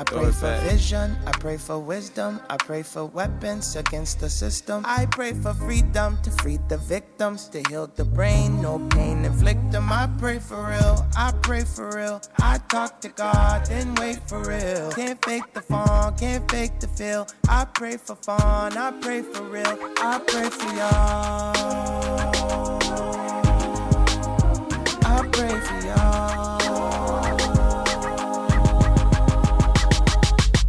pray for vision, I pray for wisdom, I pray for weapons against the system. I pray for freedom to free the victims, to heal the brain, no pain inflict them. I pray for real, I pray for real. I talk to God, then wait for real. Can't fake the fun, can't fake the feel. I pray for fun, I pray for real. I pray for y'all. I pray for y'all.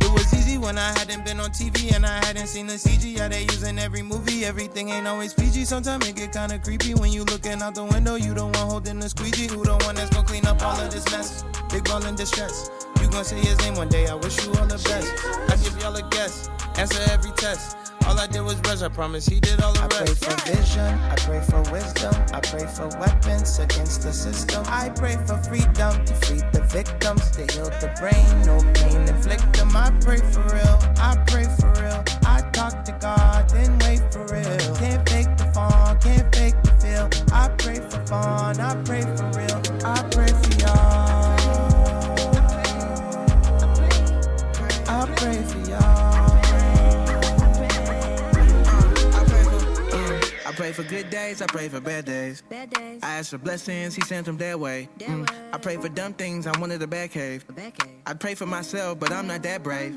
It was easy when I hadn't been on TV and I hadn't seen the CG. Yeah, they using every movie, everything ain't always PG. Sometimes it get kinda creepy when you looking out the window. You the one holding the squeegee, who the one that's gonna clean up all of this mess? Big ball in distress. You gon' say his name one day, I wish you all the best. I give y'all a guess, answer every test. All I did was rush, I promise he did all the rest. I pray for vision, I pray for wisdom, I pray for weapons against the system. I pray for freedom to free the victims, to heal the brain, no pain inflict them. I pray for real, I pray for real. I talk to God, then wait for real. Can't fake the fun, can't fake the feel. I pray for fun, I pray for real. I pray for y'all. I pray for y'all. I pray for good days, I pray for bad days. I ask for blessings, he sent them that way. I pray for dumb things, I'm one of the bad cave. I pray for myself, but I'm not that brave.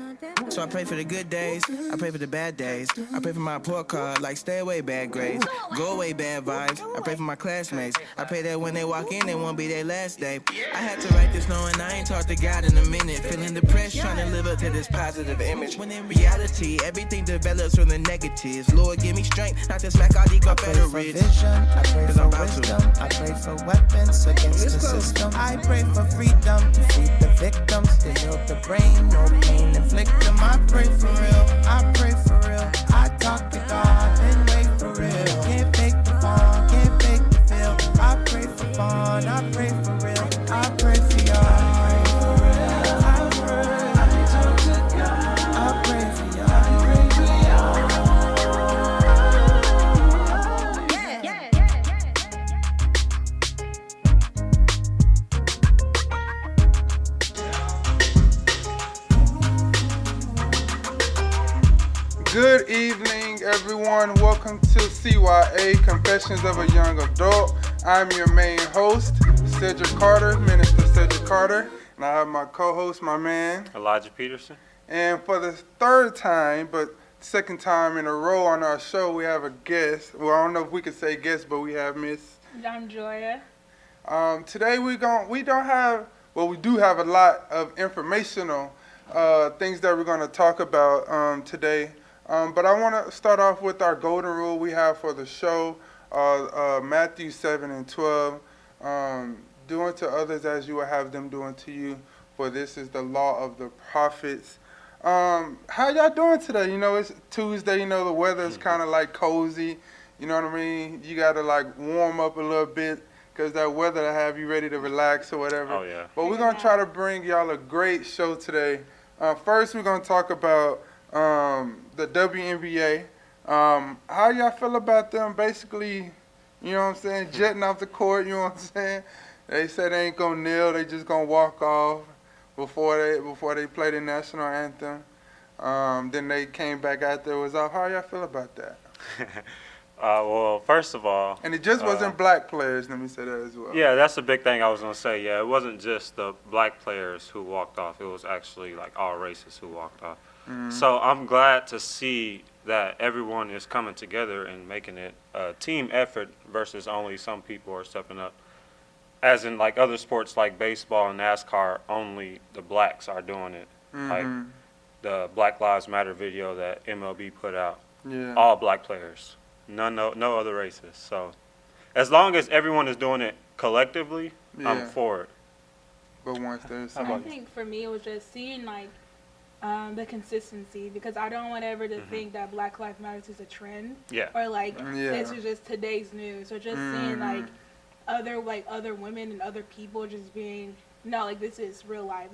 So I pray for the good days, I pray for the bad days. I pray for my report card, like stay away bad grades. Go away bad vibes, I pray for my classmates. I pray that when they walk in, it won't be their last day. I had to write this knowing I ain't talked to God in a minute. Feeling depressed, trying to live up to this positive image. When in reality, everything develops from the negatives. Lord, give me strength, not to smack all these I pray for vision, I pray for wisdom, I pray for weapons against the system. I pray for freedom to free the victims, to heal the brain, no pain inflict them. I pray for real, I pray for real. I talk to God, then wait for real. Can't fake the fun, can't fake the feel. I pray for fun, I pray for real. I pray for y'all. Good evening, everyone. Welcome to CYA, Confessions of a Young Adult. I'm your main host, Cedric Carter, Minister Cedric Carter, and I have my co-host, my man, Elijah Peterson. And for the third time, but second time in a row on our show, we have a guest. Well, I don't know if we could say guest, but we have Miss. I'm Joya. Today we do have a lot of informational things that we're going to talk about today. But I want to start off with our golden rule we have for the show, Matthew 7:12. Do unto others as you will have them do unto you, for this is the law of the prophets. How y'all doing today? You know, it's Tuesday, you know, the weather is kind of like cozy. You know what I mean? You got to like warm up a little bit because that weather will have you ready to relax or whatever. Oh, yeah. But we're going to try to bring y'all a great show today. First, we're going to talk about the WNBA. How y'all feel about them basically, you know what I'm saying, jetting off the court, you know what I'm saying? They said they ain't gonna kneel, they just gonna walk off before they play the national anthem. Then they came back afterwards off. How y'all feel about that? Well, first of all... And it just wasn't black players, let me say that as well. Yeah, that's the big thing I was going to say. Yeah, it wasn't just the black players who walked off. It was actually like all races who walked off. Mm-hmm. So I'm glad to see that everyone is coming together and making it a team effort versus only some people are stepping up. As in like other sports like baseball and NASCAR, only the blacks are doing it. Mm-hmm. Like the Black Lives Matter video that MLB put out. Yeah. All black players. No other races. So as long as everyone is doing it collectively, yeah. I'm for it. But once there's I think for me it was just seeing like the consistency, because I don't want ever to think that Black Lives Matter is a trend. Yeah. Or like this is just today's news. So just seeing like other women and other people just being like this is real life.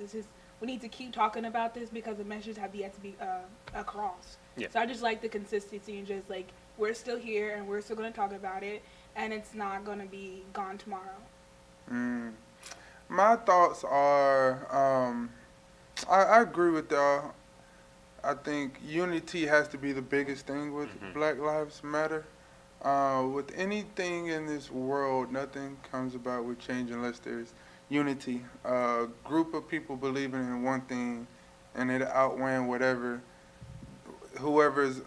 We need to keep talking about this because the messages have yet to be across. Yeah. So I just like the consistency and just like we're still here and we're still going to talk about it and it's not going to be gone tomorrow. My thoughts are I agree with y'all. I think unity has to be the biggest thing with Black Lives Matter. With anything in this world, nothing comes about with change unless there's unity. A group of people believing in one thing and it outweighing whoever's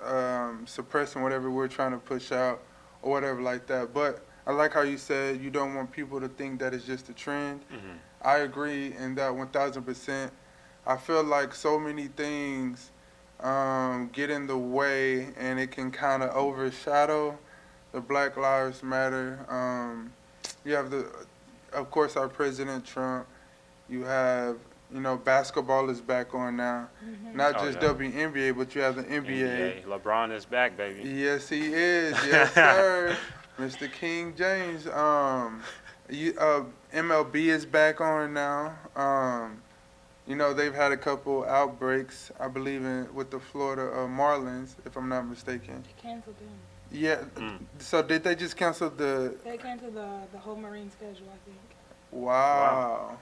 suppressing whatever we're trying to push out or whatever like that. But I like how you said you don't want people to think that it's just a trend. I agree in that 1,000%. I feel like so many things get in the way and it can kind of overshadow the Black Lives Matter. You have of course, our President Trump. You have, basketball is back on now. Not just WNBA, but you have the NBA. LeBron is back, baby. Yes, he is. Yes, sir. Mr. King James. MLB is back on now. They've had a couple outbreaks, I believe, with the Florida Marlins, if I'm not mistaken. They canceled them. Yeah. So did they just cancel the? They canceled the whole Marine schedule, I think. Wow.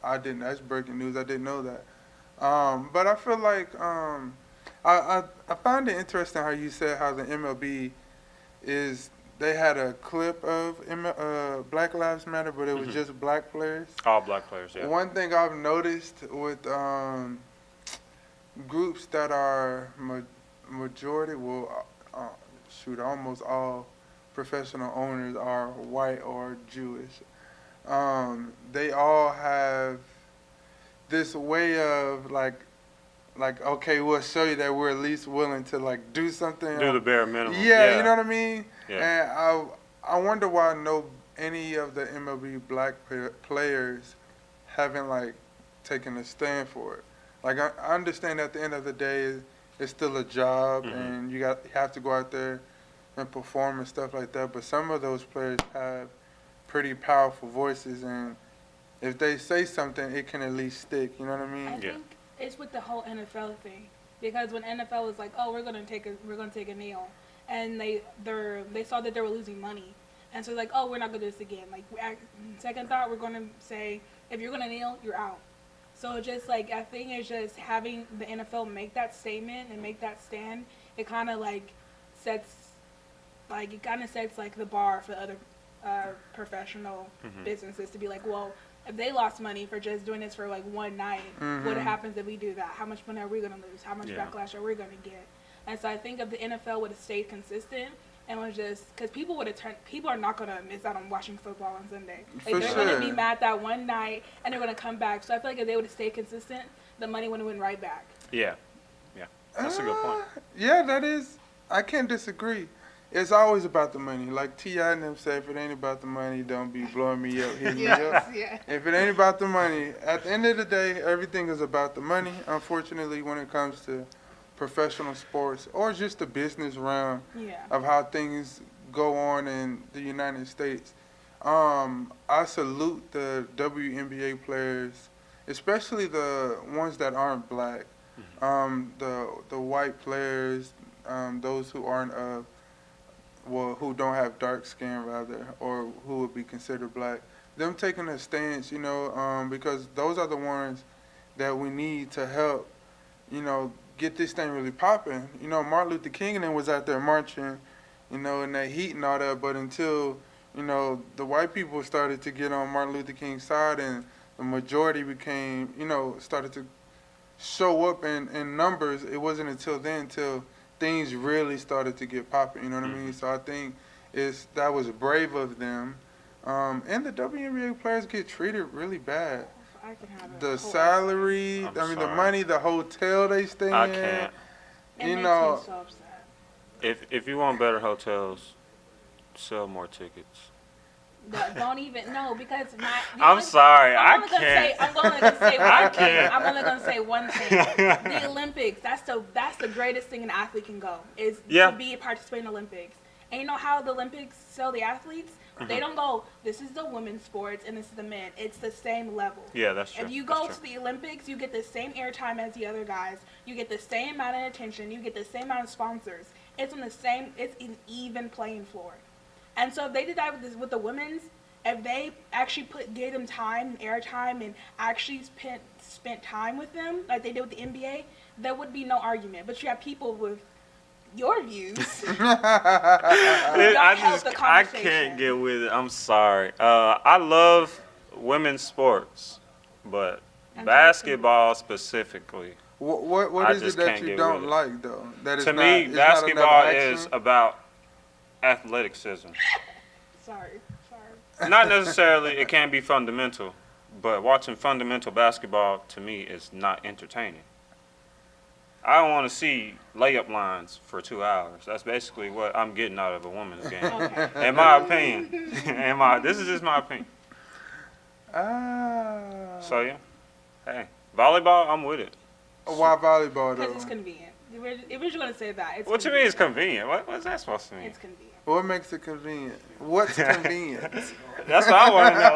I didn't. That's breaking news. I didn't know that. But I feel like I find it interesting how you said how the MLB is. They had a clip of Black Lives Matter, but it was just black players. All black players, yeah. One thing I've noticed with groups that are majority, almost all professional owners are white or Jewish. They all have this way of like, okay, we'll show you that we're at least willing to do something. Do the bare minimum. Yeah, you know what I mean? Yeah. And I wonder why any of the MLB black players haven't taken a stand for it. I understand at the end of the day it's still a job and you have to go out there and perform and stuff like that. But some of those players have pretty powerful voices, and if they say something, it can at least stick. You know what I mean? I think it's with the whole NFL thing, because when NFL was like, "Oh, we're gonna take a kneel," and they saw that they were losing money, and so like, "Oh, we're not gonna do this again." Second thought, we're gonna say, if you're gonna kneel, you're out. So just I think it's just having the NFL make that statement and make that stand. It kind of sets the bar for other professional businesses to be like, well, if they lost money for just doing this for one night, what happens if we do that? How much money are we gonna lose? How much backlash are we gonna get? And so I think if the NFL would have stayed consistent and was just, because people are not gonna miss out on watching football on Sunday. They're gonna be mad that one night and they're gonna come back. So I feel like if they would have stayed consistent, the money would have went right back. Yeah, that's a good point. Yeah, that is. I can't disagree. It's always about the money. Like T.I. and them say, if it ain't about the money, don't be blowing me up, hitting me up. Yeah. If it ain't about the money, at the end of the day, everything is about the money. Unfortunately, when it comes to professional sports or just the business realm of how things go on in the United States, I salute the WNBA players, especially the ones that aren't black, the white players, those who aren't who don't have dark skin rather, or who would be considered black, them taking a stance, because those are the ones that we need to help, get this thing really popping. Martin Luther King and them was out there marching, in that heat and all that, but until, the white people started to get on Martin Luther King's side and the majority became, started to show up in numbers, it wasn't until then, things really started to get popping, you know what I mean? So I think that was brave of them. And the WNBA players get treated really bad. The salary, the money, the hotel they stay in. I can't. It makes me so upset. If you want better hotels, sell more tickets. Don't even because I'm sorry, I can't. I'm only gonna say one thing. I'm only gonna say one thing. The Olympics. That's the greatest thing an athlete can go is to participate in the Olympics. And you know how the Olympics sell the athletes? They don't go, this is the women's sports and this is the men. It's the same level. Yeah, that's true. If you go to the Olympics, you get the same airtime as the other guys. You get the same amount of attention. You get the same amount of sponsors. It's an even playing floor. And so if they did that with the women's, if they actually gave them time, airtime, and actually spent time with them like they did with the NBA, there would be no argument. But you have people with your views. I can't get with it. I'm sorry. I love women's sports, but basketball specifically. What is it that you don't like though? That is to me, basketball is about athleticism. Sorry. Not necessarily. It can be fundamental, but watching fundamental basketball to me is not entertaining. I don't want to see layup lines for 2 hours. That's basically what I'm getting out of a women's game. Okay. In my opinion. This is just my opinion. So yeah, hey, volleyball, I'm with it. Why volleyball though? Because it's convenient. If you're going to say that, it's what convenient. You mean it's convenient? What's that supposed to mean? It's convenient. What makes it convenient? What's convenient? That's what I want to know.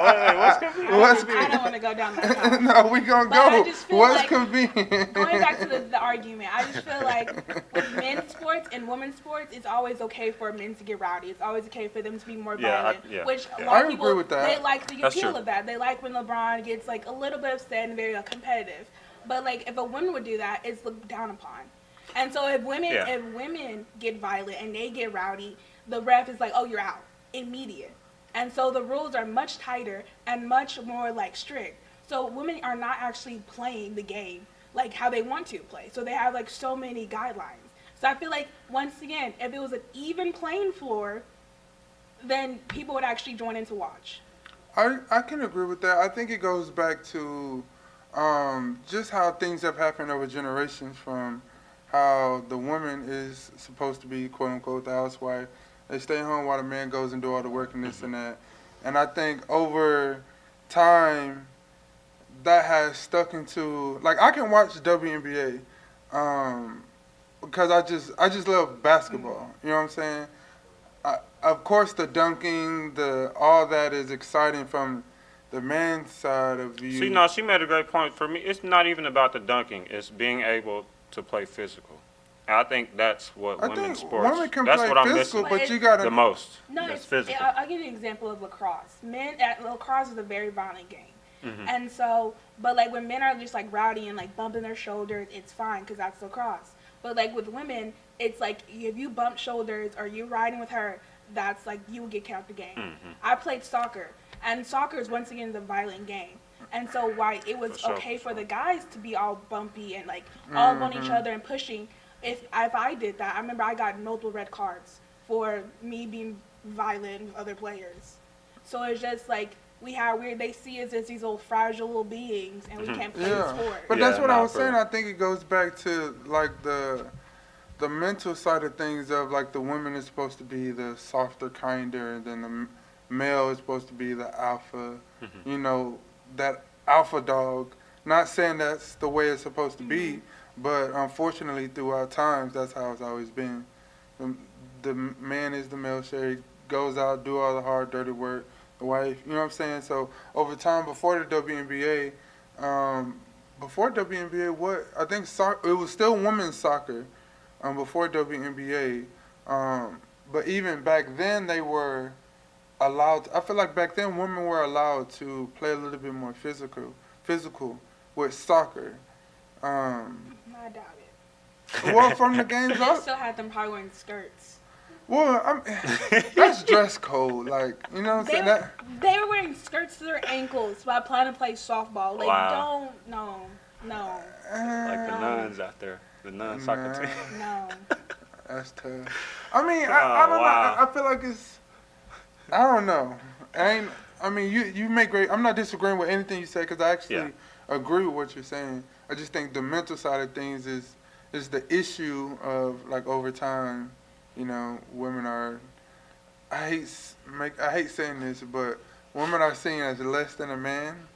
What's convenient? I don't want to go down that path. No, we gonna go. What's convenient? Going back to the argument, I just feel like with men's sports and women's sports, it's always okay for men to get rowdy. It's always okay for them to be more violent. Which a lot of people, agree with that. They like the appeal of that. They like when LeBron gets like a little bit upset and very competitive. But like if a woman would do that, it's looked down upon. And so if women get violent and they get rowdy, the ref is like, oh, you're out, immediate. And so the rules are much tighter and much more like strict. So women are not actually playing the game like how they want to play. So they have like so many guidelines. So I feel like once again, if it was an even playing floor, then people would actually join in to watch. I can agree with that. I think it goes back to just how things have happened over generations, from how the woman is supposed to be, quote unquote, the housewife. They stay home while the man goes and do all the work and this and that. And I think over time, that has stuck into, like, I can watch WNBA because I just love basketball. You know what I'm saying? Of course, the dunking, all that is exciting from the man's side of view. See, no, she made a great point. For me, it's not even about the dunking. It's being able to play physical. I think that's what women's sports. Women can that's play what I'm physical, missing but you gotta the most. No, it's physical. I'll give you an example of lacrosse. Lacrosse is a very violent game, and so, but like when men are just like rowdy and like bumping their shoulders, it's fine because that's lacrosse. But like with women, it's like if you bump shoulders or you're riding with her, that's like you will get kicked out the game. I played soccer, and soccer is once again the violent game. And so why it was okay for the guys to be all bumpy and like all on each other and pushing. If I did that, I remember I got multiple red cards for me being violent with other players. So it's just like they see us as these old fragile little beings, and we can't play the sport. But that's what I was saying. I think it goes back to like the mental side of things of like the woman is supposed to be the softer, kinder, and then the male is supposed to be the alpha. You know, that alpha dog. Not saying that's the way it's supposed to be. But unfortunately, throughout times, that's how it's always been. The man is the male share. He goes out, do all the hard, dirty work. The wife, you know what I'm saying? So over time, before the WNBA, I think it was still women's soccer before WNBA. But even back then, they were allowed. I feel like back then, women were allowed to play a little bit more physical with soccer. I doubt it. Well, from the games up, they still had them probably wearing skirts. Well, that's dress code, like, you know what I'm saying? They were wearing skirts to their ankles while planning to play softball. Like, no. Like the nuns out there, the nun soccer team. No. That's tough. I mean, I don't know. I feel like it's, I don't know. You make great. I'm not disagreeing with anything you say because I actually agree with what you're saying. I just think the mental side of things is the issue of like over time, you know, women are. I hate saying this, but women are seen as less than a man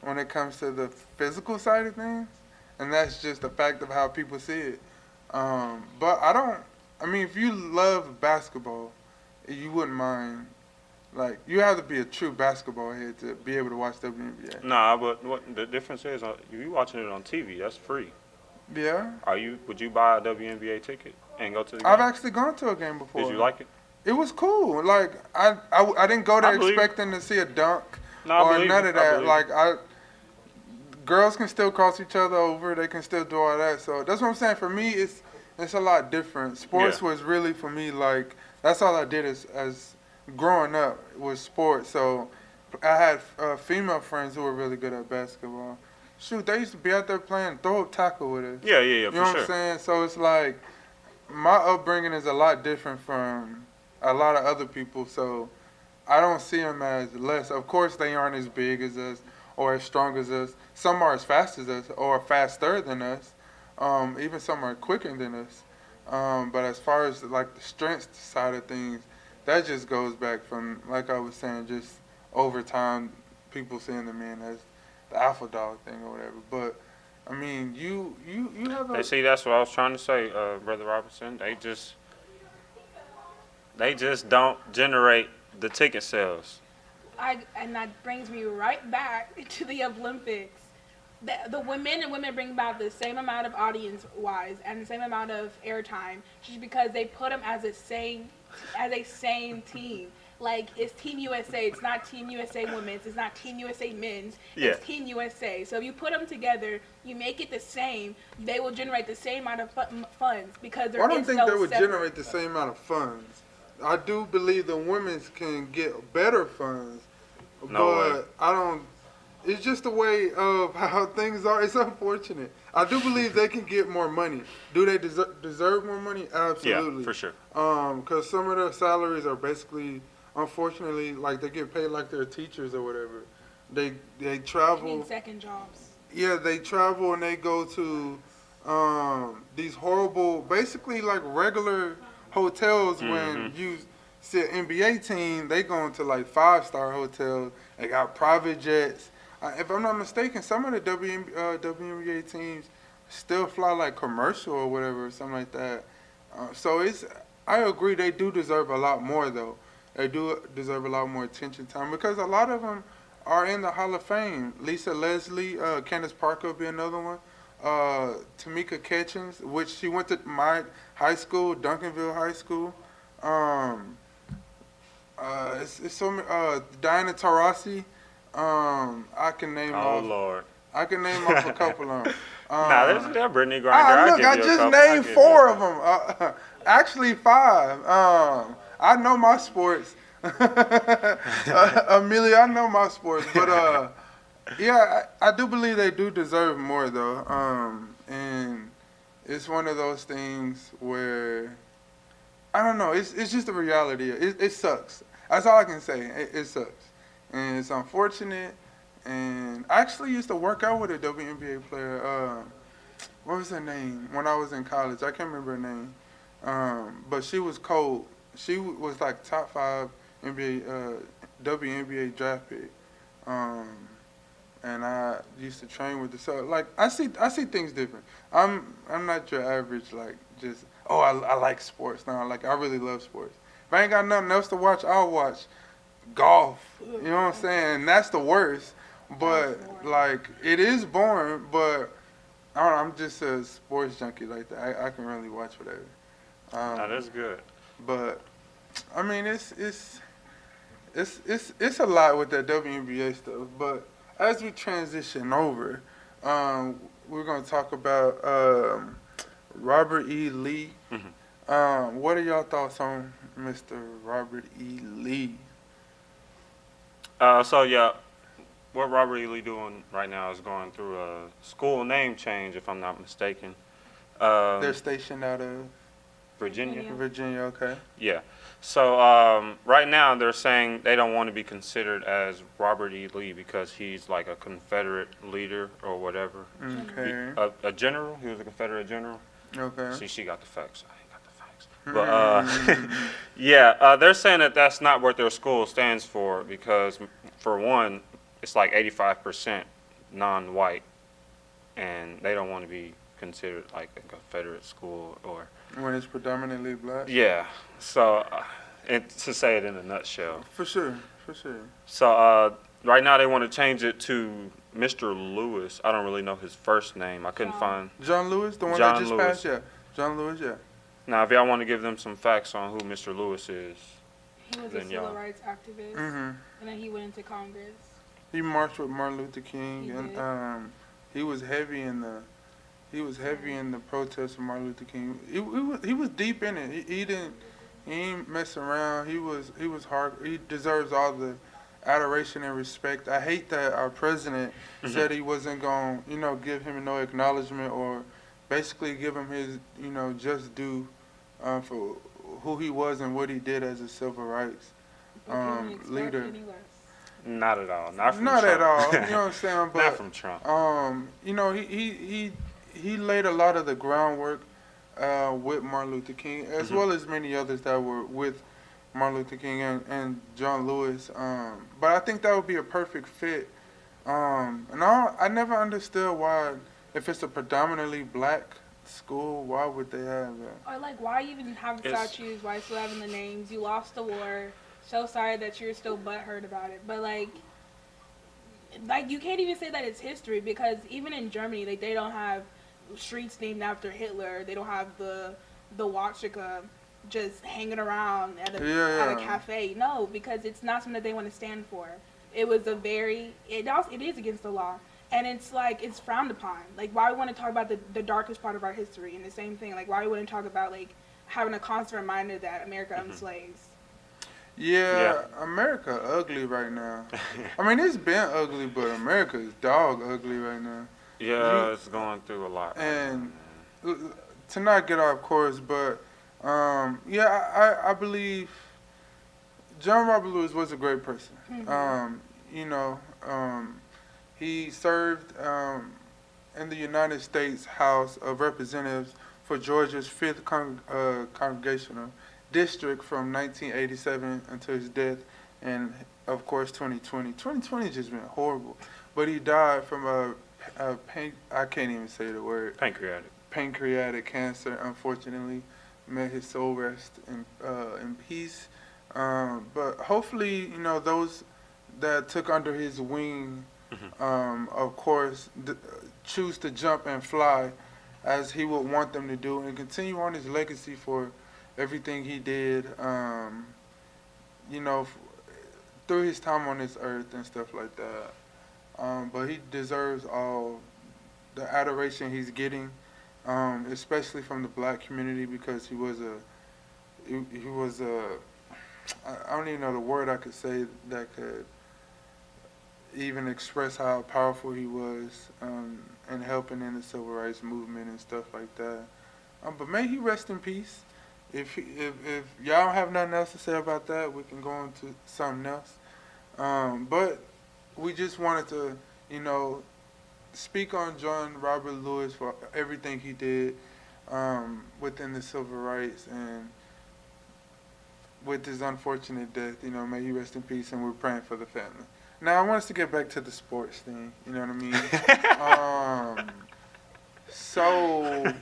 when it comes to the physical side of things, and that's just a fact of how people see it. But if you love basketball, you wouldn't mind. Like, you have to be a true basketball head to be able to watch WNBA. Nah, but what the difference is, you watching it on TV, that's free. Yeah. Would you buy a WNBA ticket and go to the game? I've actually gone to a game before. Did you like it? It was cool. Like I didn't go there expecting to see a dunk or none of that. Like girls can still cross each other over. They can still do all that. So that's what I'm saying. For me, it's a lot different. Sports was really for me like that's all I did as growing up was sports. So I had female friends who were really good at basketball. Shoot, they used to be out there playing throw up tackle with us. Yeah, You know what I'm saying? So it's like my upbringing is a lot different from a lot of other people. So I don't see them as less. Of course, they aren't as big as us or as strong as us. Some are as fast as us or faster than us. Even some are quicker than us. But as far as like the strength side of things, that just goes back from, like I was saying, just over time, people seeing the men as the alpha dog thing or whatever. But I mean, you have a. See, that's what I was trying to say, Brother Robinson. They just don't generate the ticket sales. And that brings me right back to the Olympics. The women and women bring about the same amount of audience-wise and the same amount of airtime, just because they put them as a same team. Like, it's Team USA. It's not Team USA Women's. It's not Team USA Men's. It's Team USA. So if you put them together, you make it the same, they will generate the same amount of funds because they're. I don't think they would generate the same amount of funds. I do believe the women's can get better funds, but I don't. It's just the way of how things are. It's unfortunate. I do believe they can get more money. Do they deserve more money? Absolutely. Yeah, for sure. Because some of their salaries are basically, unfortunately, like they get paid like they're teachers or whatever. They travel. You mean second jobs. Yeah, they travel and they go to these horrible, basically like regular hotels. When you see an NBA team, they go into like 5-star hotels. They got private jets. If I'm not mistaken, some of the WNBA teams still fly like commercial or whatever, or something like that. So I agree they do deserve a lot more though. They do deserve a lot more attention time because a lot of them are in the Hall of Fame. Lisa Leslie, Candace Parker will be another one. Tamika Catchings, which she went to my high school, Duncanville High School. It's so Diana Taurasi. I can name off. Lord. I can name off a couple of them. There's Brittany Grinder. Look, I just named 4 of them. Actually 5. I know my sports. Amelia, I know my sports. But yeah, I do believe they do deserve more though. And it's one of those things where I don't know. It's just the reality. It sucks. That's all I can say. It sucks. And it's unfortunate. And I actually used to work out with a WNBA player. What was her name? When I was in college. I can't remember her name. But she was cold. She was like top 5 WNBA draft pick. And I used to train with her. So like I see things different. I'm not your average like just I like sports. No, like I really love sports. If I ain't got nothing else to watch, I'll watch golf. You know what I'm saying? And that's the worst. But like it is boring, but I don't know, I'm just a sports junkie like that. I can really watch whatever. That's good. But I mean it's a lot with that WNBA stuff. But as we transition over, we're gonna talk about Robert E. Lee. Mm-hmm. What are y'all thoughts on Mr. Robert E. Lee? What Robert E. Lee doing right now is going through a school name change, if I'm not mistaken. They're stationed out of Virginia. Virginia, okay. Yeah. So right now they're saying they don't want to be considered as Robert E. Lee because he's like a Confederate leader or whatever. Okay. A general. He was a Confederate general. Okay. See, she got the facts. I ain't got the facts. But they're saying that that's not what their school stands for because, for one, it's like 85% non-white, and they don't want to be considered like a Confederate school or. When it's predominantly black. Yeah. So, and to say it in a nutshell. For sure. So right now they want to change it to Mr. Lewis. I don't really know his first name. I couldn't find. John Lewis, the one John that just Lewis. passed. Yeah. John Lewis. Yeah. Now, if y'all want to give them some facts on who Mr. Lewis is. He was a civil rights activist, and then he went into Congress. He marched with Martin Luther King, He and did. he was heavy in the protests of Martin Luther King. He was deep in it. He ain't mess around. He was hard. He deserves all the adoration and respect. I hate that our president said he wasn't going to, give him no acknowledgement or basically give him his, just due for who he was and what he did as a civil rights leader. Not at all. Not from Not Trump. at all. You know what I'm saying? But, Not from Trump. He laid a lot of the groundwork with Martin Luther King, as well as many others that were with Martin Luther King and John Lewis. But I think that would be a perfect fit. And I never understood why, if it's a predominantly black school, why would they have that? Or like, why even have the statues? Why still having the names? You lost the war. So sorry that you're still butthurt about it. But like you can't even say that it's history, because even in Germany, like, they don't have streets named after Hitler. They don't have the Watchika just hanging around at a cafe. No, because it's not something that they want to stand for. It was it is against the law. And it's like, it's frowned upon. Like, why we want to talk about the darkest part of our history? And the same thing, like, why we want to talk about, like, having a constant reminder that America owned slaves. Yeah, America ugly right now. I mean, it's been ugly, but America is dog ugly right now. Yeah, it's going through a lot. And to not get off course, but I believe John Robert Lewis was a great person. He served in the United States House of Representatives for Georgia's 5th Congressional District from 1987 until his death, and of course 2020. 2020 just been horrible, but he died from I can't even say the word. Pancreatic cancer. Unfortunately, may his soul rest in peace. But hopefully, those that took under his wing, of course, choose to jump and fly, as he would want them to do, and continue on his legacy for everything he did, through his time on this earth and stuff like that. But he deserves all the adoration he's getting, especially from the black community, because he was I don't even know the word I could say that could even express how powerful he was in helping in the civil rights movement and stuff like that. But may he rest in peace. If y'all don't have nothing else to say about that, we can go on to something else. But we just wanted to, speak on John Robert Lewis for everything he did within the civil rights, and with his unfortunate death, may he rest in peace, and we're praying for the family. Now, I want us to get back to the sports thing, you know what I mean? So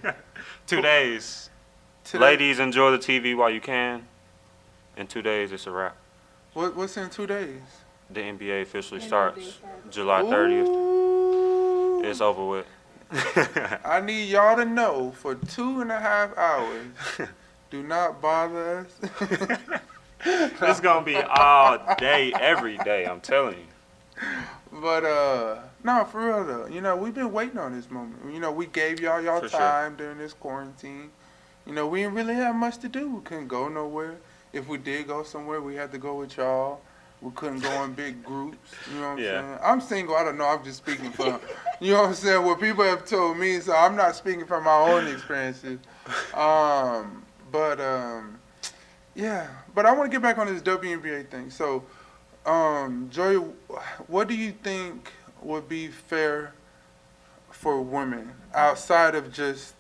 2 days. Ladies, enjoy the TV while you can. In 2 days, it's a wrap. What's in 2 days? The NBA officially starts July 30th. It's over with. I need y'all to know, for 2.5 hours, do not bother us. It's going to be all day, every day, I'm telling you. But, no, for real, though. We've been waiting on this moment. We gave y'all For time during this quarantine. We didn't really have much to do. We couldn't go nowhere. If we did go somewhere, we had to go with y'all. We couldn't go in big groups. You know what I'm saying? I'm single. I don't know. I'm just speaking from, you know what I'm saying, what people have told me. So I'm not speaking from my own experiences. But I want to get back on this WNBA thing. So, Joy, what do you think would be fair for women outside of just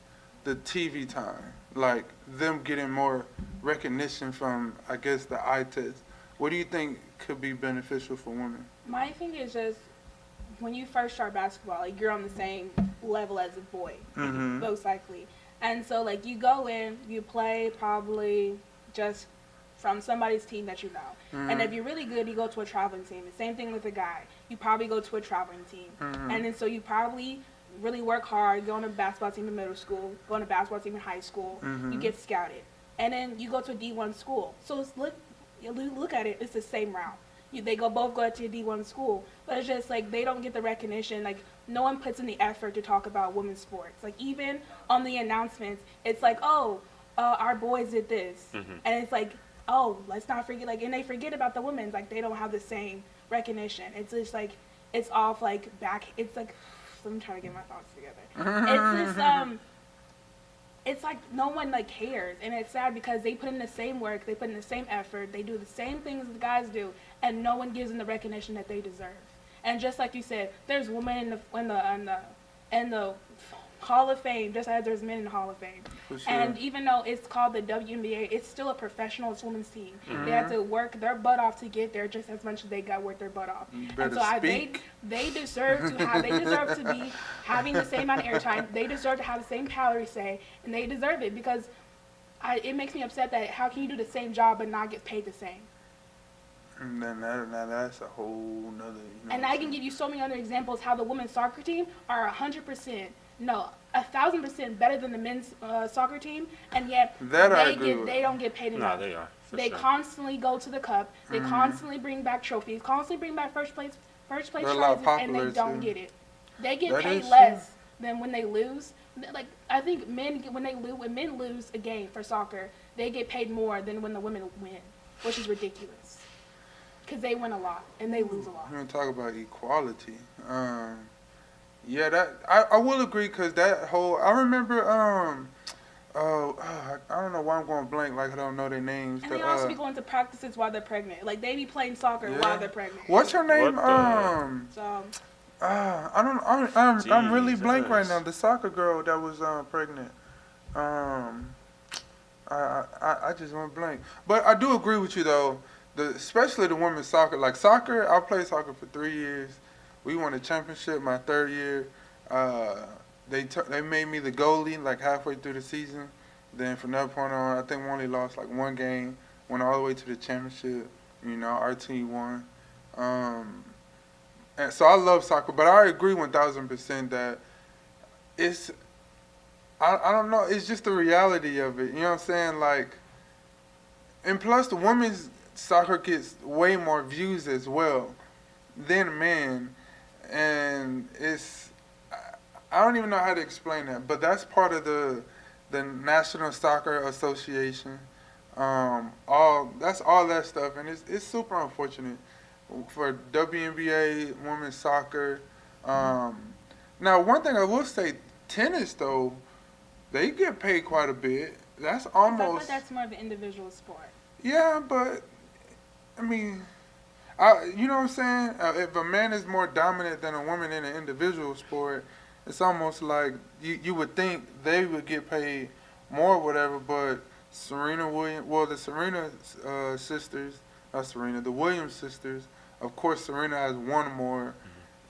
the TV time? Like them getting more recognition from, I guess, the eye test. What do you think could be beneficial for women? My thing is just, when you first start basketball, like, you're on the same level as a boy, most likely. And so, like, you go in, you play probably just from somebody's team that you know. And if you're really good, you go to a traveling team. The same thing with a guy. You probably go to a traveling team. And then so you probably really work hard, go on a basketball team in middle school, go on a basketball team in high school, you get scouted. And then you go to a D1 school. So you look at it, it's the same route. They both go to a D1 school, but it's just like they don't get the recognition. Like no one puts in the effort to talk about women's sports. Like even on the announcements, it's like, oh, our boys did this, and it's like, oh, let's not forget. Like, and they forget about the women's. Like they don't have the same recognition. It's just like it's off like back. It's like I'm trying to get my thoughts together. It's just it's like no one like cares, and it's sad because they put in the same work, they put in the same effort, they do the same things the guys do, and no one gives them the recognition that they deserve. And just like you said, there's women in the Hall of Fame, just as there's men in the Hall of Fame. For sure. And even though it's called the WNBA, it's still a professional women's team. They have to work their butt off to get there just as much as they got work their butt off. And so they deserve to have, they deserve to be having the same amount of airtime. They deserve to have the same calorie say, and they deserve it because it makes me upset that how can you do the same job but not get paid the same? And then that's a whole nother. And I can give you so many other examples how the women's soccer team are 100%. No, 1,000% better than the men's soccer team, and yet they don't get paid enough. No, they are. They constantly go to the cup. They constantly bring back trophies. Constantly bring back first place prizes, and they don't get it. They get paid less than when they lose. Like I think when men lose a game for soccer, they get paid more than when the women win, which is ridiculous. Because they win a lot and they lose a lot. We're gonna talk about equality. Yeah, that I will agree because that whole I remember I don't know why I'm going blank like I don't know their names. And they also be going to practices while they're pregnant. Like they be playing soccer while they're pregnant. What's her name? I'm really blank right now. The soccer girl that was pregnant. I just went blank. But I do agree with you though. Especially the women's soccer. Like soccer, I played soccer for 3 years. We won a championship my third year. They made me the goalie like halfway through the season. Then from that point on, I think we only lost like one game. Went all the way to the championship. You know, our team won. And so I love soccer, but I agree 1,000% that it's. I don't know. It's just the reality of it. You know what I'm saying? Like, and plus the women's soccer gets way more views as well than men. And it's, I don't even know how to explain that, but that's part of the National Soccer Association. That's all that stuff, and it's super unfortunate for WNBA women's soccer. Now, one thing I will say, tennis though, they get paid quite a bit. That's almost. I thought that's more of an individual sport. Yeah, but I mean. You know what I'm saying? If a man is more dominant than a woman in an individual sport, it's almost like you would think they would get paid more or whatever, but the Williams sisters, of course Serena has won more,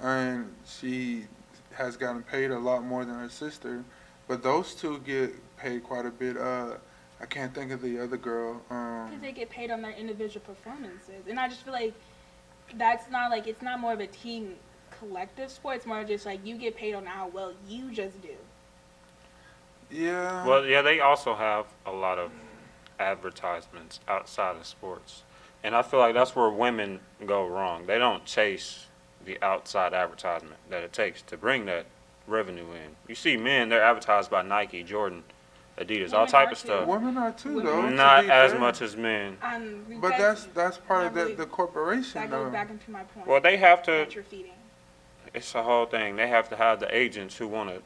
and she has gotten paid a lot more than her sister, but those two get paid quite a bit. I can't think of the other girl. Because they get paid on their individual performances, and I just feel like that's not like it's not more of a team collective sport. It's more just like you get paid on how well you just do. Yeah. Well, yeah, they also have a lot of advertisements outside of sports, and I feel like that's where women go wrong. They don't chase the outside advertisement that it takes to bring that revenue in. You see men, they're advertised by Nike, Jordan, Adidas, all type of stuff. Women are too, though. Not as much as men. But that's part of the corporation, that though. goes back into my point. Well, they have to. That you're feeding. It's the whole thing. They have to have the agents who want to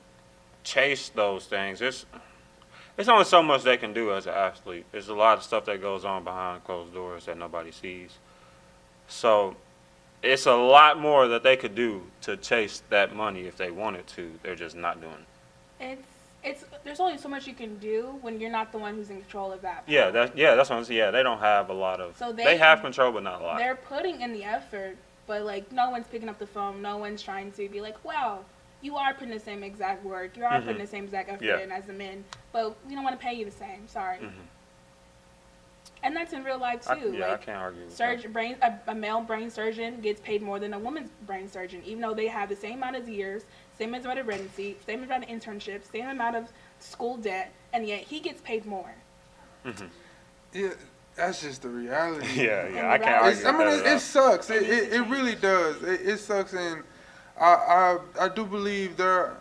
chase those things. It's only so much they can do as an athlete. There's a lot of stuff that goes on behind closed doors that nobody sees. So it's a lot more that they could do to chase that money if they wanted to. They're just not doing it. There's only so much you can do when you're not the one who's in control of that. Yeah, that's what I'm saying. Yeah, they don't have a lot of. So they have control, but not a lot. They're putting in the effort, but like no one's picking up the phone. No one's trying to be like, wow, you are putting the same exact work. You are putting the same exact effort in as the men, but we don't want to pay you the same. Sorry. And that's in real life too. I can't argue with that. A male brain surgeon gets paid more than a woman's brain surgeon, even though they have the same amount of years, same amount of residency, same amount of internship, same amount of school debt, and yet he gets paid more. Yeah, that's just the reality. I can't argue. I mean, it sucks. It really does. It sucks, and I do believe there.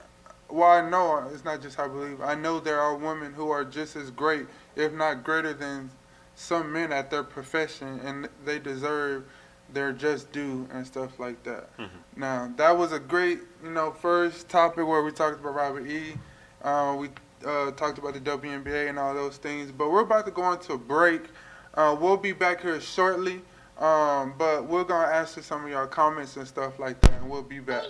Well, I know it's not just I believe. I know there are women who are just as great, if not greater than some men at their profession, and they deserve their just due and stuff like that. Mm-hmm. Now, that was a great, first topic where we talked about Robert E. We talked about the WNBA and all those things, but we're about to go into a break. We'll be back here shortly, but we're going to answer some of y'all comments and stuff like that, and we'll be back.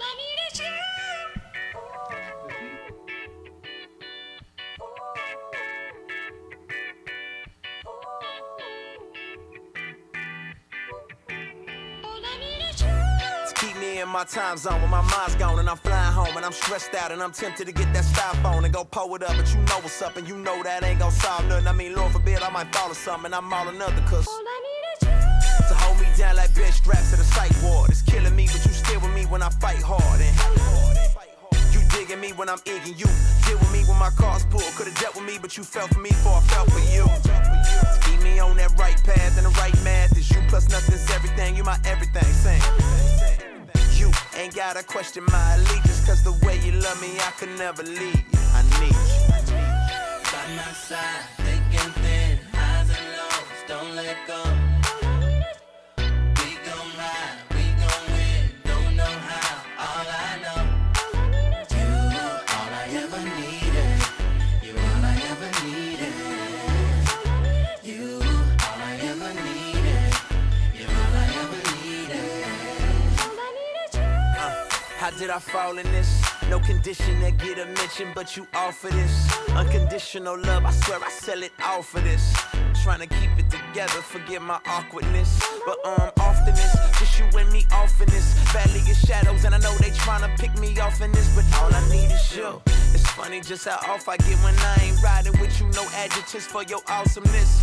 In my time zone when my mind's gone and I'm flying home and I'm stressed out and I'm tempted to get that styrofoam and go pull it up, but you know what's up and you know that ain't gon' solve nothing. I mean, Lord forbid I might fall or something and I'm all another cause to hold me down like bench straps at a psych ward. It's killing me, but you still with me when I fight hard. And you digging me when I'm egging you. Deal with me when my car's pulled. Could've dealt with me, but you fell for me before I fell for you. Keep me on that right path and the right math. Is you plus nothing's everything. You my everything. Saying you ain't gotta question my allegiance, cause the way you love me, I could never leave you. I need you. By my side, thick and thin, highs and lows, don't let go. We gon' ride, we gon' win, don't know how, all I know. You, all I ever needed. You, all I ever needed. You, all I ever needed. You, all I ever needed. How did I fall in this? No condition that get a mention, but you offer this unconditional love. I swear I sell it all for this. Trying to keep it together, forget my awkwardness. But often it's just you and me off in this. Valley of shadows, and I know they trying to pick me off in this, but all I need is you. It's funny just how off I get when I ain't riding with you. No adjectives for your awesomeness.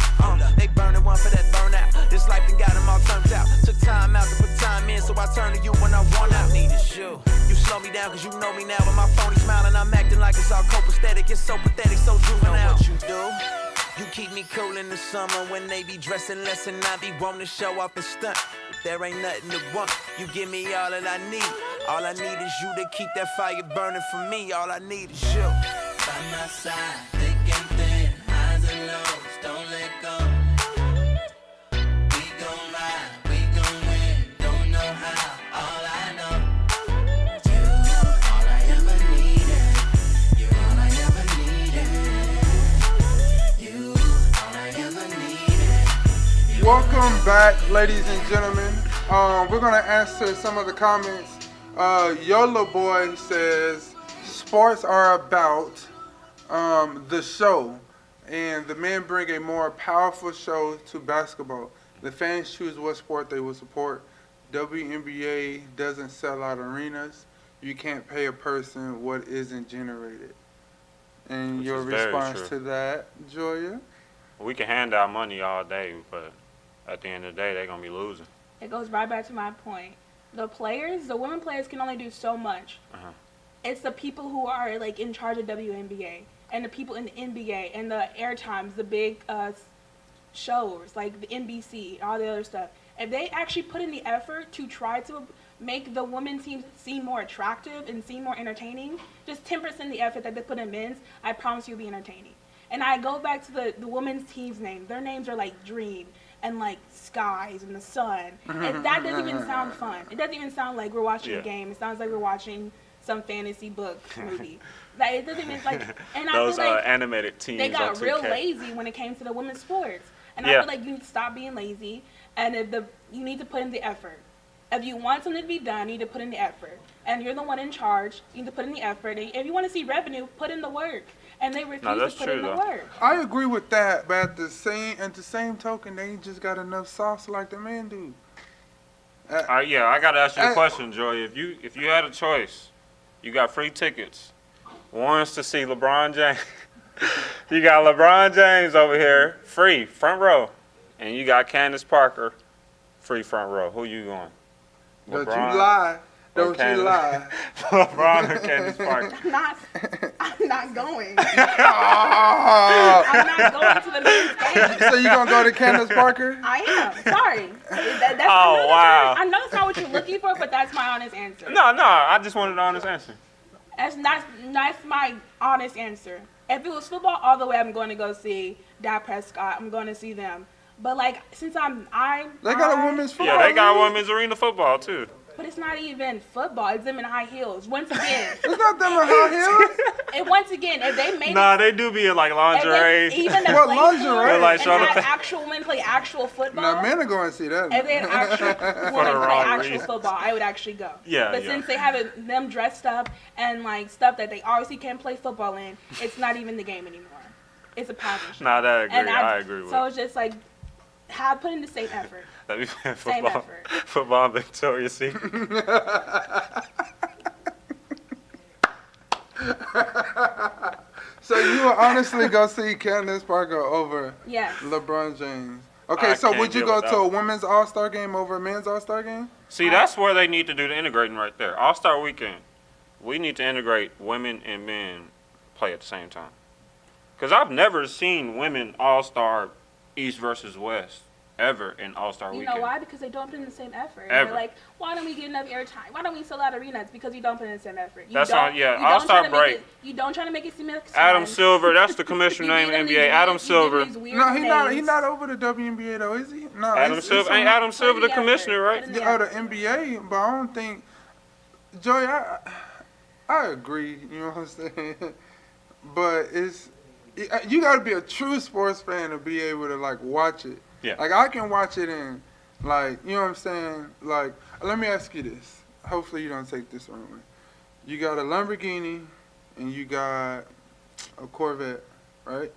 They burning one for that burnout. This life done got them all turned out. Took time out to put time in, so I turn to you when I want out. Need is you. You slow me down cause you know me now. With my phony smile and I'm acting like it's all copacetic. It's so pathetic, so juvenile. Know what you do? You keep me cool in the summer when they be dressing less and I be wanting to show off and stunt. But there ain't nothing to want. You give me all that I need. All I need is you to keep that fire burning for me. All I need is you. By my side, thick and thin, highs and lows, don't let go. We gon' ride, we gon' win, don't know how, all I know. You, all I ever needed. You, all I ever needed. You, all I ever needed. Welcome back, ladies and gentlemen. We're gonna answer some of the comments. Yola Boy says sports are about the show, and the men bring a more powerful show to basketball. The fans choose what sport they will support. WNBA doesn't sell out arenas. You can't pay a person what isn't generated. And your response to that, Joya? We can hand out money all day, but at the end of the day, they're going to be losing. It goes right back to my point. The women players can only do so much. Uh-huh. It's the people who are like in charge of WNBA and the people in the NBA and the airtimes, the big shows like the NBC, all the other stuff. If they actually put in the effort to try to make the women's team seem more attractive and seem more entertaining, just 10% the effort that they put in men's, I promise you'll be entertaining. And I go back to the women's team's name. Their names are like Dream and like Skies and the Sun. And that doesn't even sound fun. It doesn't even sound like we're watching a game. It sounds like we're watching some fantasy book movie. Like, it doesn't even like. And those I feel like animated teams. They got on real 2K. lazy when it came to the women's sports. And I feel like you need to stop being lazy. And you need to put in the effort. If you want something to be done, you need to put in the effort. And you're the one in charge. You need to put in the effort. And if you want to see revenue, put in the work. And they refuse to put in the work. I agree with that, but at the same token, they ain't just got enough sauce like the men do. I gotta ask you a question, Joy. If you had a choice, you got free tickets. One's to see LeBron James. You got LeBron James over here, free front row, and you got Candace Parker, free front row. Who you going? Don't you lie. Don't you lie. LeBron or Candace Parker? I'm not going. Oh. I'm not going to the men's game. So you gonna go to Candace Parker? I am. Sorry. That's, Oh, wow. I know it's not what you're looking for, but that's my honest answer. No, I just wanted an honest answer. That's my honest answer. If it was football, all the way, I'm going to go see Dak Prescott. I'm going to see them. But like, since They got a women's football. Yeah, they got league. women's arena football too. But it's not even football. It's them in high heels. Once again. It's not them in high heels. And once again, if they made Nah, they do be in like lingerie. Even the What play lingerie? sport They like and show the have fa- actual women play actual football. Now men are going to see that. If they had actual women play wrong actual reason. football, I would actually go. Yeah, But yeah. since they have them dressed up and like stuff that they obviously can't play football in, it's not even the game anymore. It's a pageant. Nah, that agree. And I agree with. So it's just like, put in the same effort. That be playing Same football. effort. Football in Victoria's Secret. So you would honestly go see Candace Parker over Yes. LeBron James? Okay, I so can't would you deal go with to that a one. women's All-Star game over a men's All-Star game? See, that's where they need to do the integrating right there. All-Star Weekend. We need to integrate women and men play at the same time. Because I've never seen women All-Star East versus West ever in All-Star You Weekend. know why? Because they don't put in the same effort. Ever. They're like, why don't we get enough airtime? Why don't we sell out arenas? Because you don't put in the same effort. That's all- yeah, All-Star break. You don't try to make it seem like Adam Silver, that's the commissioner name in the NBA. Adam Silver. No, he's not over the WNBA though, is he? No, Adam Silver, ain't Adam Silver the the commissioner, right? effort. Oh, the NBA, but I don't think. Joey, I agree. You know what I'm saying? But you got to be a true sports fan to be able to like watch it. Yeah. Like I can watch it and like you know what I'm saying. Like let me ask you this. Hopefully you don't take this wrong way. You got a Lamborghini and you got a Corvette, right?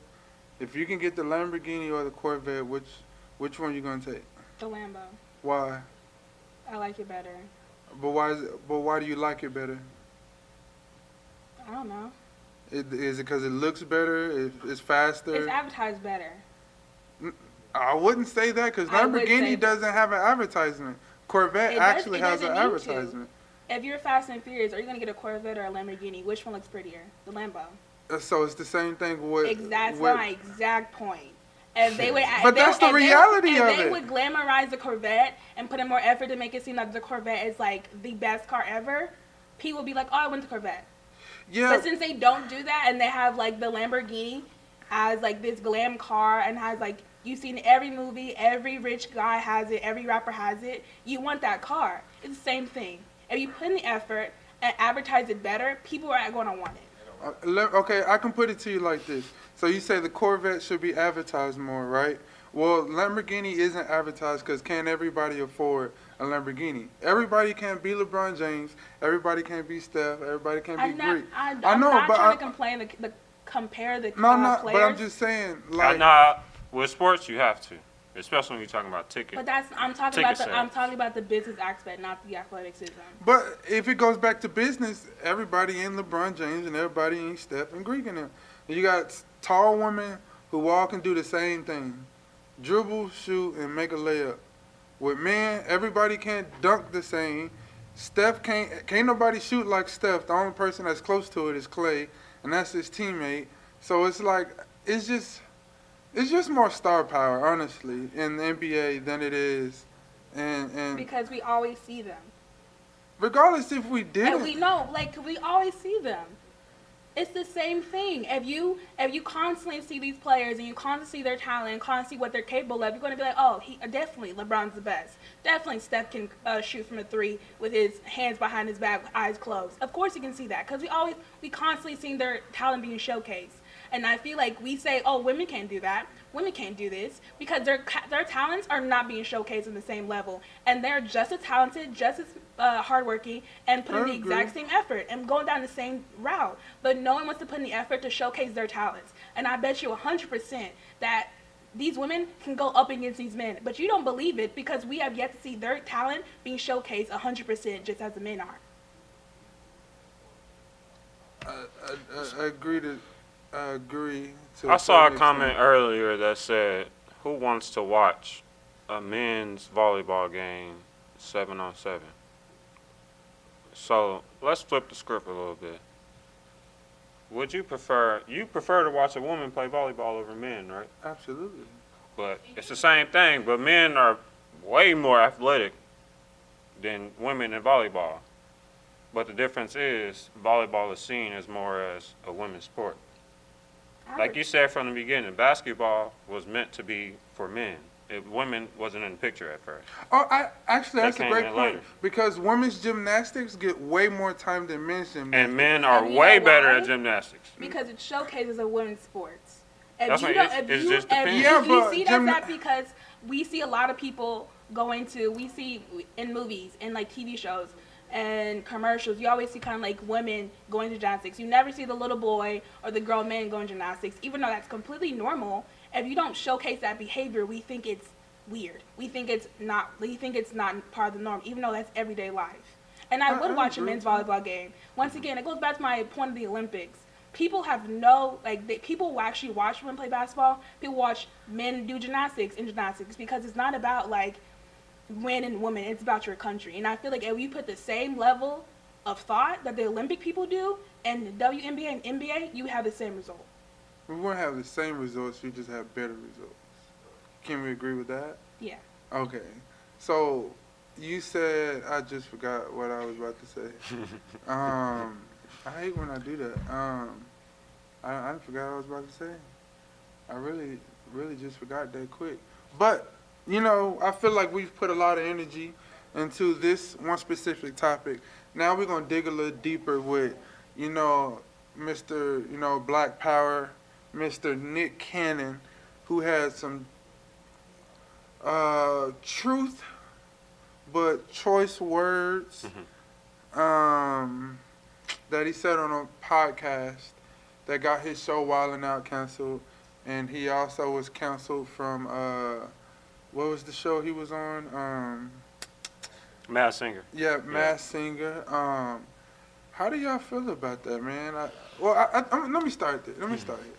If you can get the Lamborghini or the Corvette, which one you gonna take? The Lambo. Why? I like it better. But why do you like it better? I don't know. Is it because it looks better? It's faster? It's advertised better. I wouldn't say that because I would say Lamborghini that. doesn't have an advertisement. Corvette actually has an doesn't need to. advertisement. If you're Fast and Furious, are you gonna get a Corvette or a Lamborghini? Which one looks prettier? The Lambo. So it's the same thing with. That's my exact point. If they would, But that's the reality of If they it. would glamorize the Corvette and put in more effort to make it seem like the Corvette is like the best car ever, people would be like, "Oh, I want the Corvette." Yeah. But since they don't do that and they have like the Lamborghini as like this glam car and has like you've seen every movie, every rich guy has it, every rapper has it, you want that car. It's the same thing. If you put in the effort and advertise it better, people are going to want it. Okay, I can put it to you like this. So you say the Corvette should be advertised more, right? Well, Lamborghini isn't advertised because can't everybody afford a Lamborghini? Everybody can't be LeBron James. Everybody can't be Steph. Everybody can't be Greek. I'm know, not but trying to complain. Compare the No, players. but I'm just saying, like, Nah, with sports you have to, especially when you're talking about tickets. But I'm talking about the business aspect, not the athleticism. But if it goes back to business, everybody ain't LeBron James and everybody ain't Steph and Greek in them. You got tall women who all can do the same thing: dribble, shoot, and make a layup. With men, everybody can't dunk the same. Steph can't nobody shoot like Steph. The only person that's close to it is Clay, and that's his teammate. So it's like it's just more star power, honestly, in the NBA than it is, and Because we always see them. regardless if we didn't. And we know, like, we always see them. It's the same thing. If you constantly see these players and you constantly see their talent and constantly see what they're capable of, you're going to be like, oh, definitely LeBron's the best. Definitely Steph can shoot from a three with his hands behind his back, eyes closed. Of course you can see that because we constantly see their talent being showcased. And I feel like we say, oh, women can't do that. Women can't do this because their talents are not being showcased on the same level. And they're just as talented, just as hardworking, and putting the exact same effort and going down the same route. But no one wants to put in the effort to showcase their talents. And I bet you 100% that these women can go up against these men. But you don't believe it because we have yet to see their talent being showcased 100% just as the men are. I agree to. I saw a comment earlier that said, "Who wants to watch a men's volleyball game 7-on-7?" So let's flip the script a little bit. would you prefer to watch a woman play volleyball over men, right? Absolutely. But it's the same thing, but men are way more athletic than women in volleyball. But the difference is volleyball is seen as more as a women's sport. Like you said from the beginning, basketball was meant to be for men. Women wasn't in the picture at first. Oh, that's a great point. Later. Because women's gymnastics get way more time than men's gymnastics. And men are way better at gymnastics. Because it showcases a women's sports. That's what it just depends. You see that because we see a lot of people we see in movies and like TV shows and commercials, you always see kind of like women going to gymnastics. You never see the little boy or the girl man going to gymnastics, even though that's completely normal. If you don't showcase that behavior, we think it's weird. We think it's not part of the norm, even though that's everyday life. And I would watch a men's volleyball game. Once again, it goes back to my point of the Olympics. People have people who actually watch women play basketball, people watch men do gymnastics because it's not about like men and women, it's about your country. And I feel like if you put the same level of thought that the Olympic people do and the WNBA and NBA, you have the same result. We won't have the same results, we just have better results. Can we agree with that? Yeah. Okay. So you said, I just forgot what I was about to say. I hate when I do that. I forgot what I was about to say. I really just forgot that quick. But you know, I feel like we've put a lot of energy into this one specific topic. Now we're going to dig a little deeper with, you know, Mr. You know, Black Power, Mr. Nick Cannon, who has some truth but choice words that he said on a podcast that got his show Wildin' Out canceled. And he also was canceled from... what was the show he was on? Masked Singer. Yeah, Masked Singer. How do y'all feel about that, man? Let me start there. Let me start here.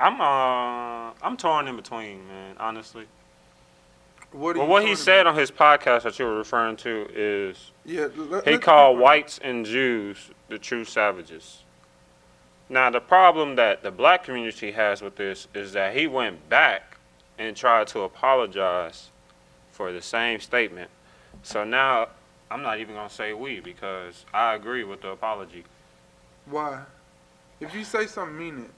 I'm torn in between, man. Honestly. What he said on his podcast that you were referring to is he called whites and Jews the true savages. Now the problem that the black community has with this is that he went back and tried to apologize for the same statement. So now, I'm not even going to say we because I agree with the apology. Why? If you say something, mean it.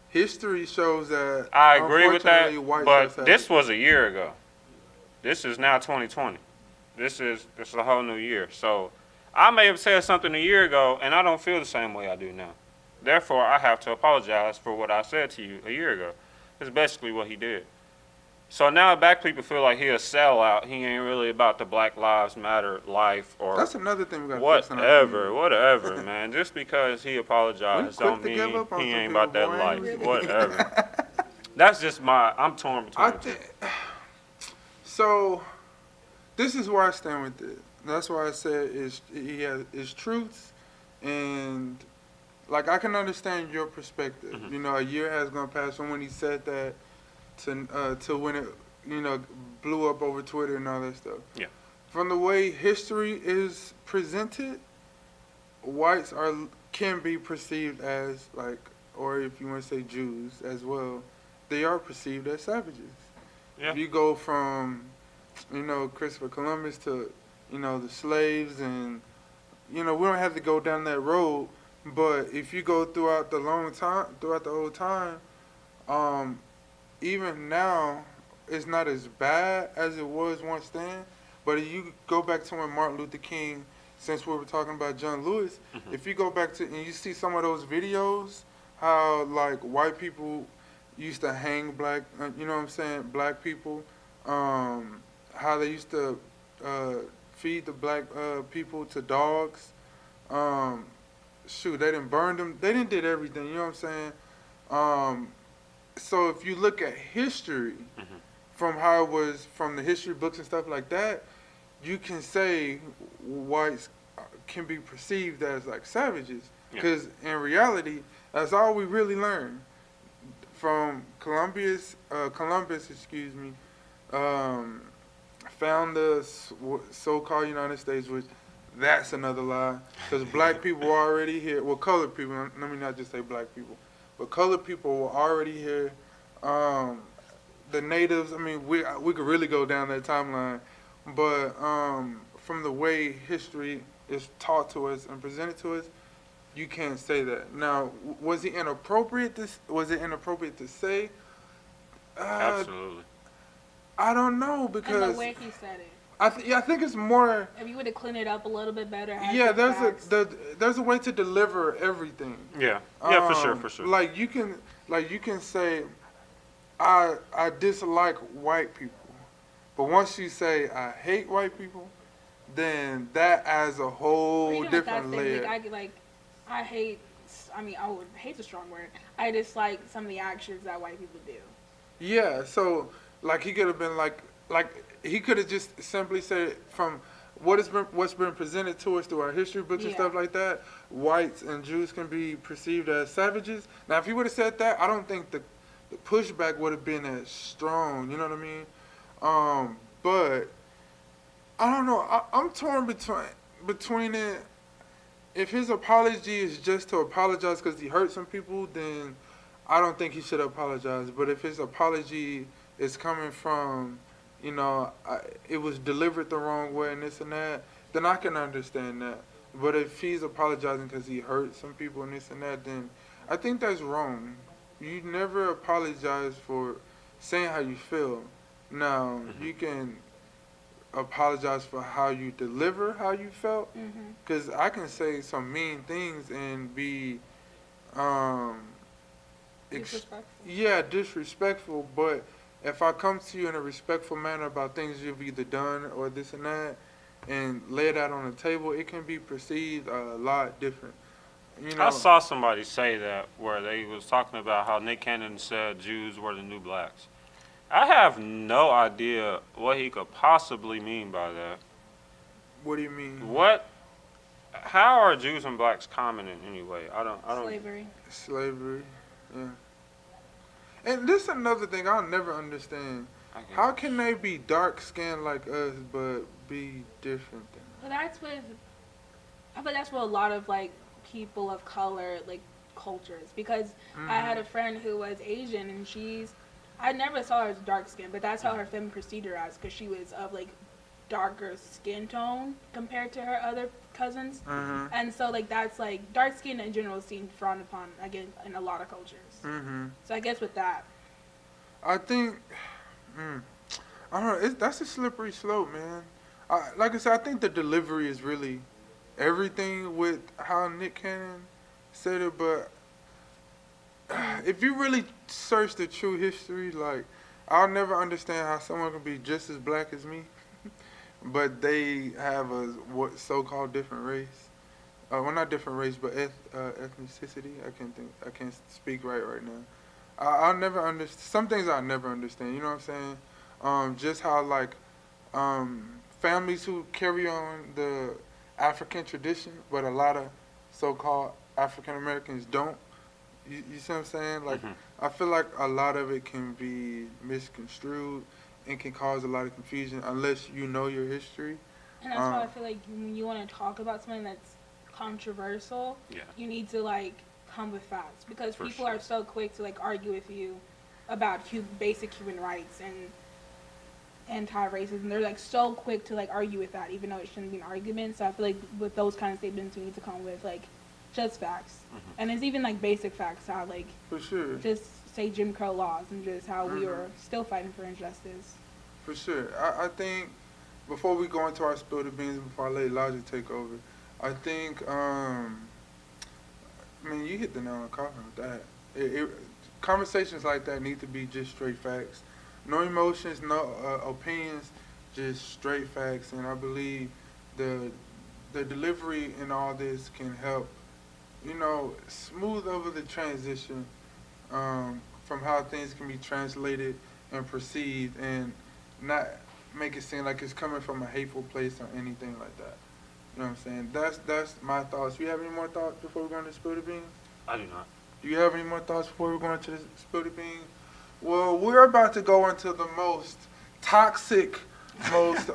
History shows that... I agree with that, but this was a year ago. This is now 2020. This is a whole new year. So I may have said something a year ago, and I don't feel the same way I do now. Therefore, I have to apologize for what I said to you a year ago. That's basically what he did. So now black people feel like he a sellout. He ain't really about the Black Lives Matter life or that's another thing we got to whatever, man. Just because he apologized don't mean he ain't about that life. Whatever. That's just I'm torn between the two. So this is where I stand with it. That's why I said he has truths, and like I can understand your perspective. Mm-hmm. You know, a year has gone past from when he said that to when it, you know, blew up over Twitter and all that stuff. Yeah. From the way history is presented, whites can be perceived as like, or if you want to say Jews as well, they are perceived as savages. Yeah. If you go from, you know, Christopher Columbus to, you know, the slaves, and you know, we don't have to go down that road. But if you go throughout the old time, even now, it's not as bad as it was once then. But if you go back to when Martin Luther King, since we were talking about John Lewis, if you go back to and you see some of those videos, how like white people used to hang black, you know what I'm saying, black people, how they used to feed the black people to dogs. Shoot, they didn't burn them. They didn't did everything, you know what I'm saying? So if you look at history from how it was, from the history books and stuff like that, you can say whites can be perceived as like savages. Because in reality, that's all we really learned. From Columbus, found the so-called United States, which That's another lie. Because black people were already here. Well, colored people. Let me not just say black people. But colored people were already here. The natives, I mean, we could really go down that timeline. But from the way history is taught to us and presented to us, you can't say that. Now, was it inappropriate to say? Absolutely. I don't know And because the way he said it. I think it's more. If you would have cleaned it up a little bit better. Yeah, there's a way to deliver everything. Yeah, for sure. Like you can say, I dislike white people, but once you say I hate white people, then that adds a whole different layer. I hate. I mean, I would hate's a strong word. I dislike some of the actions that white people do. Yeah, so like he could have been like he could have just simply said from what's been presented to us through our history books and stuff like that, whites and Jews can be perceived as savages. Now, if he would have said that, I don't think the pushback would have been as strong. You know what I mean? But I don't know. I'm torn between it. If his apology is just to apologize because he hurt some people, then I don't think he should apologize. But if his apology is coming from, you know, it was delivered the wrong way and this and that, then I can understand that. But if he's apologizing because he hurt some people and this and that, then I think that's wrong. You never apologize for saying how you feel. Now, you can apologize for how you deliver how you felt, because I can say some mean things and be disrespectful, but if I come to you in a respectful manner about things you've either done or this and that and lay it out on the table, it can be perceived a lot different. You know, I saw somebody say that where they was talking about how Nick Cannon said Jews were the new blacks. I have no idea what he could possibly mean by that. What do you mean? How are Jews and blacks common in any way? I don't. Slavery, yeah. And this is another thing I'll never understand. How can they be dark skinned like us but be different than us? I feel that's what a lot of like people of color like cultures, because I had a friend who was Asian and I never saw her as dark skinned, but that's how her family perceived her as, because she was of like darker skin tone compared to her other cousins. And so like that's like dark skin in general is seen frowned upon again in a lot of cultures. So I guess with that, I think I don't know, that's a slippery slope, man. Like I said, I think the delivery is really everything with how Nick Cannon said it, but if you really search the true history, like, I'll never understand how someone can be just as black as me, but they have a so-called different race. Well, not different race, but ethnicity. I can't speak right now. I'll never understand. Some things I'll never understand. You know what I'm saying? Just how like families who carry on the African tradition, but a lot of so-called African Americans don't. You see what I'm saying? Like, I feel like a lot of it can be misconstrued and can cause a lot of confusion unless you know your history. And that's why I feel like when you want to talk about something that's controversial, you need to like come with facts, because people are so quick to like argue with you about basic human rights and anti-racism. They're like so quick to like argue with that, even though it shouldn't be an argument. So I feel like with those kind of statements, we need to come with like just facts. And it's even like basic facts, how like for sure just say Jim Crow laws and just how we are still fighting for injustice. For sure. I think before we go into our spill the beans, before I let Elijah take over, I think I mean, you hit the nail on the coffin with that. Conversations like that need to be just straight facts. No emotions, no opinions, just straight facts. And I believe the delivery in all this can help, you know, smooth over the transition from how things can be translated and perceived, and not make it seem like it's coming from a hateful place or anything like that. You know what I'm saying? That's my thoughts. Do you have any more thoughts before we go into Spill the Beans? I do not. Do you have any more thoughts before we go into the Spill the Beans? Well, we're about to go into the most toxic, most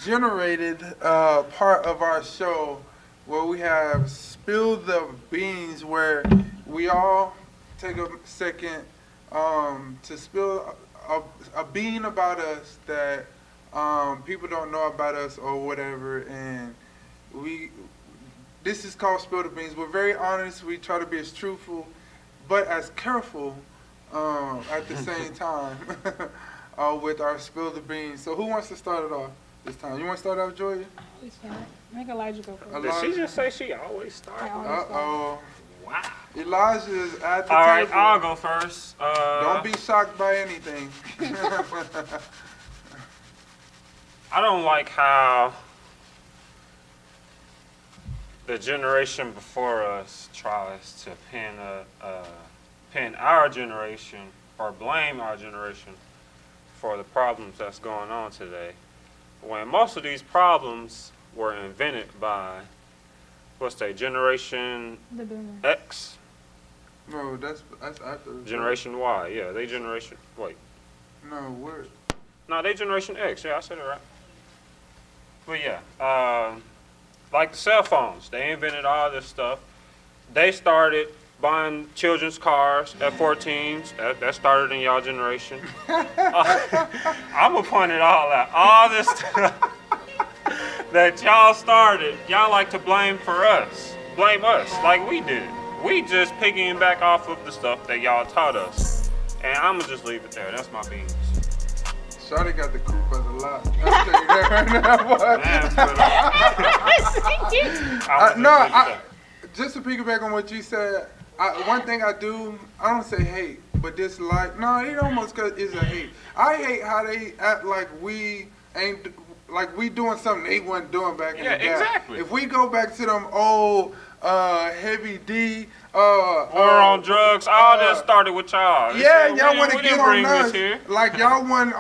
generated part of our show where we have Spill the Beans, where we all take a second to spill a bean about us that people don't know about us or whatever, and this is called Spill the Beans. We're very honest. We try to be as truthful, but as careful at the same time with our Spill the Beans. So who wants to start it off this time? You want to start off, Joya? Always start. Make Elijah go first. Did she just say she always starts? Uh-oh. Wow. Elijah is at the All right, table. I'll go first. Don't be shocked by anything. I don't like how the generation before us tries to pin our generation or blame our generation for the problems that's going on today, when most of these problems were invented by, what's that, Generation The boomer. X? No, that's after. Generation Y, yeah, they Generation, wait. No, what? No, they Generation X, yeah, I said it right. But yeah, like the cell phones, they invented all this stuff. They started buying children's cars at 14s. That started in y'all generation. I'm gonna point it all out. All this stuff that y'all started, y'all like to blame for us. Blame us like we did. We just picking back off of the stuff that y'all taught us. And I'm gonna just leave it there. That's my beans. Shawty got the coupe as a lot. I'll tell you that right now, boy. Just to piggyback on what you said, one thing I don't say hate, but dislike. No, it almost is a hate. I hate how they act like we ain't, like we doing something they wasn't doing back in the day. Yeah, exactly. If we go back to them old Heavy D, War on drugs, all that started with y'all. Yeah, y'all want to get on us. Here. Like y'all want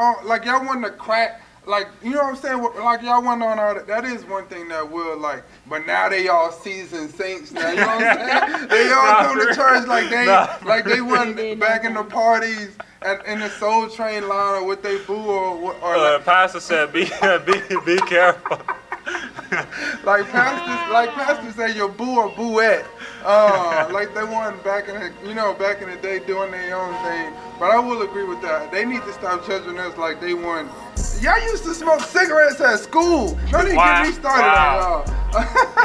to crack. Like, you know what I'm saying? Like, y'all want on all that. That is one thing that will, like, but now they all seasoned saints now. You know what I'm saying? They all come to church like they wasn't back in the parties in the Soul Train line or with they boo or like, Pastor said, be careful. like pastors say your boo or booette. Like they weren't back in the day doing their own thing. But I will agree with that. They need to stop judging us like they weren't. Y'all used to smoke cigarettes at school. Don't even get me started on y'all.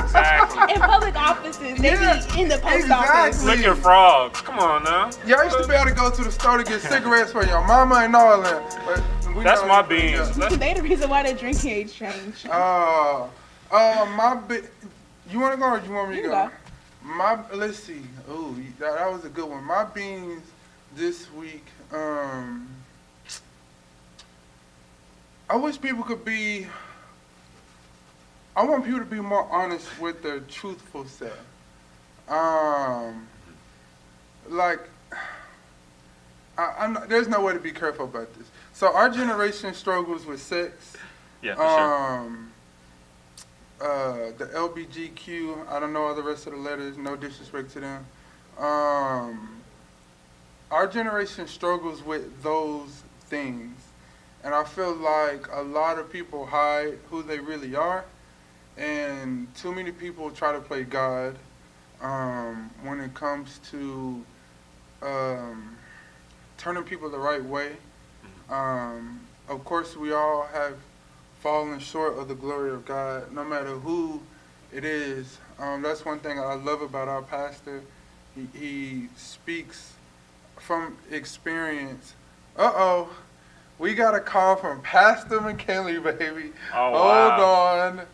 Exactly. In public offices, they be in the post office. Licking frogs. Come on now. Y'all used to be able to go to the store to get cigarettes for your mama and all that. But that's my beans. They the reason why the drinking age changed. You want to go or you want me to go? Let's see. Oh, that was a good one. My beans this week. I wish people could be. I want people to be more honest with their truthful self. There's no way to be careful about this. So our generation struggles with sex. Yeah, for sure. The LBGQ, I don't know all the rest of the letters, no disrespect to them. Our generation struggles with those things. And I feel like a lot of people hide who they really are. And too many people try to play God when it comes to turning people the right way. Of course, we all have falling short of the glory of God, no matter who it is. That's one thing I love about our pastor. He speaks from experience. We got a call from Pastor McKinley, baby. Oh, wow. Hold on.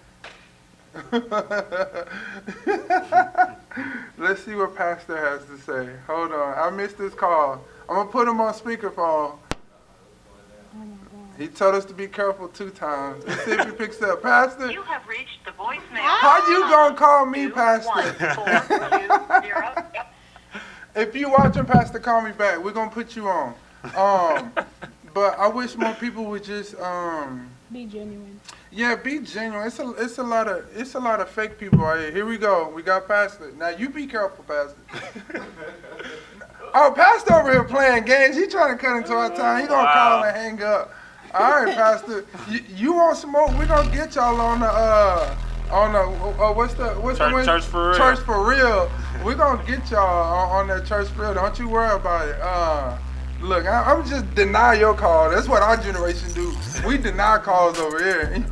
Let's see what Pastor has to say. Hold on. I missed this call. I'm going to put him on speakerphone. He told us to be careful 2 times. Let's see if he picks up. Pastor? You have reached the voicemail. How you going to call me, Pastor? 2142. If you watching, Pastor, call me back. We're going to put you on. But I wish more people would just be genuine. Yeah, be genuine. It's a lot of fake people out here. Here we go. We got Pastor. Now you be careful, Pastor. Oh, Pastor over here playing games. He trying to cut into our time. He gonna call and hang up. All right, Pastor. You want some more? We're gonna get y'all on the what's the one? Church for real. Church for real. We're gonna get y'all on that church for real. Don't you worry about it. Look, I'm just deny your call. That's what our generation do. We deny calls over here.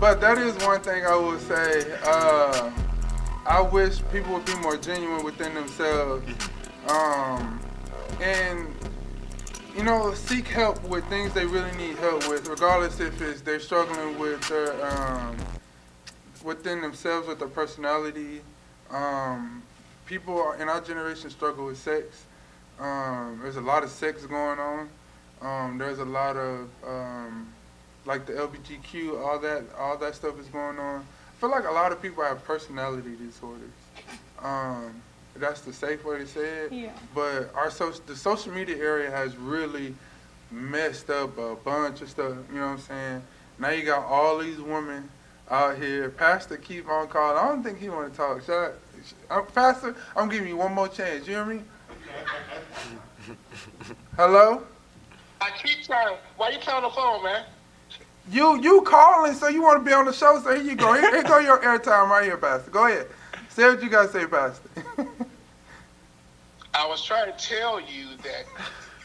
But that is one thing I would say. I wish people would be more genuine within themselves. And seek help with things they really need help with, regardless if they're struggling with their within themselves with their personality. People in our generation struggle with sex. There's a lot of sex going on. There's a lot of like the LGBTQ, all that stuff is going on. I feel like a lot of people have personality disorders. That's the safe way to say it. Yeah. But the social media area has really messed up a bunch of stuff. You know what I'm saying? Now you got all these women out here. Pastor keep on calling. I don't think he want to talk. Pastor, I'm giving you one more chance. You hear me? Hello? I keep trying. Why you playing on the phone, man? You calling, so you want to be on the show, so here you go. Here go your airtime right here, Pastor. Go ahead. Say what you got to say, Pastor. I was trying to tell you that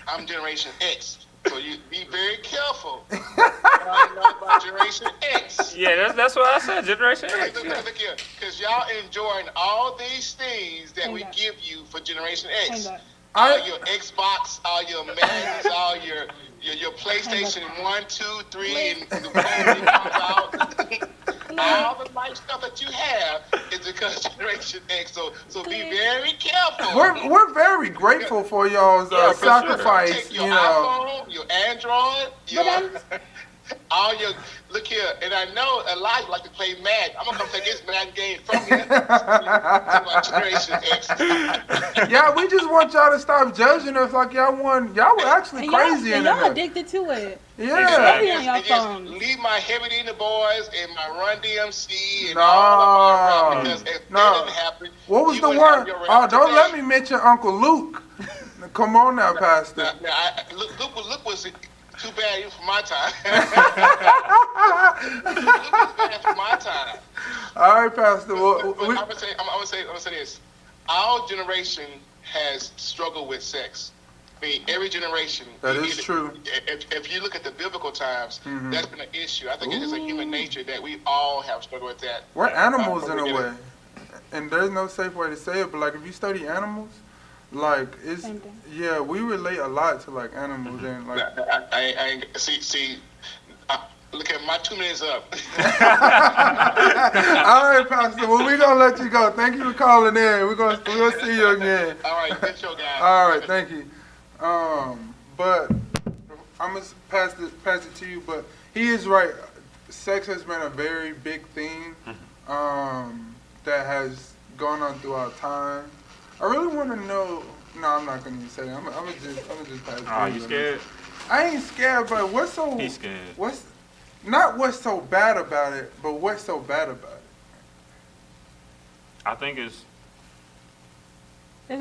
I'm Generation X, so you be very careful. I know about Generation X. Yeah, that's what I said, Generation X. Look here, because y'all enjoying all these things that we give you for Generation X. All your Xbox, all your Maddens, all your PlayStation 1, 2, 3, and the phone comes out. All the nice stuff that you have is because Generation X. So be very careful. We're very grateful for y'all's sacrifice. Take your iPhone, your Android, all your look here. And I know a lot like to play Madden. I'm gonna come take this Madden game from you. To my Generation X. Yeah, we just want y'all to stop judging us like y'all were actually crazy in y'all addicted to it. Yeah. Exactly. On your phone. Leave my Heavy D the Boys and my Run DMC and all of them because if that didn't happen, what was the word? Oh, don't let me mention Uncle Luke. Come on now, Pastor. Luke was too bad even for my time. Luke was bad for my time. All right, Pastor. I'm gonna say this. Our generation has struggled with sex. I mean, every generation. That is true. If you look at the biblical times, that's been an issue. I think it is a human nature that we all have struggled with that. We're animals in a way. And there's no safe way to say it, but like if you study animals, like it's we relate a lot to like animals and like I see look at my 2 minutes up. All right, Pastor. Well, we're gonna let you go. Thank you for calling in. We're gonna see you again. All right, good show, guys. All right, thank you. But I'm gonna pass it to you. But he is right. Sex has been a very big thing that has gone on throughout time. I really want to know. No, I'm not gonna say that. I'm gonna just pass it. Oh, you scared? I ain't scared, but He's scared. What's so bad about it, but what's so bad about it? I think there's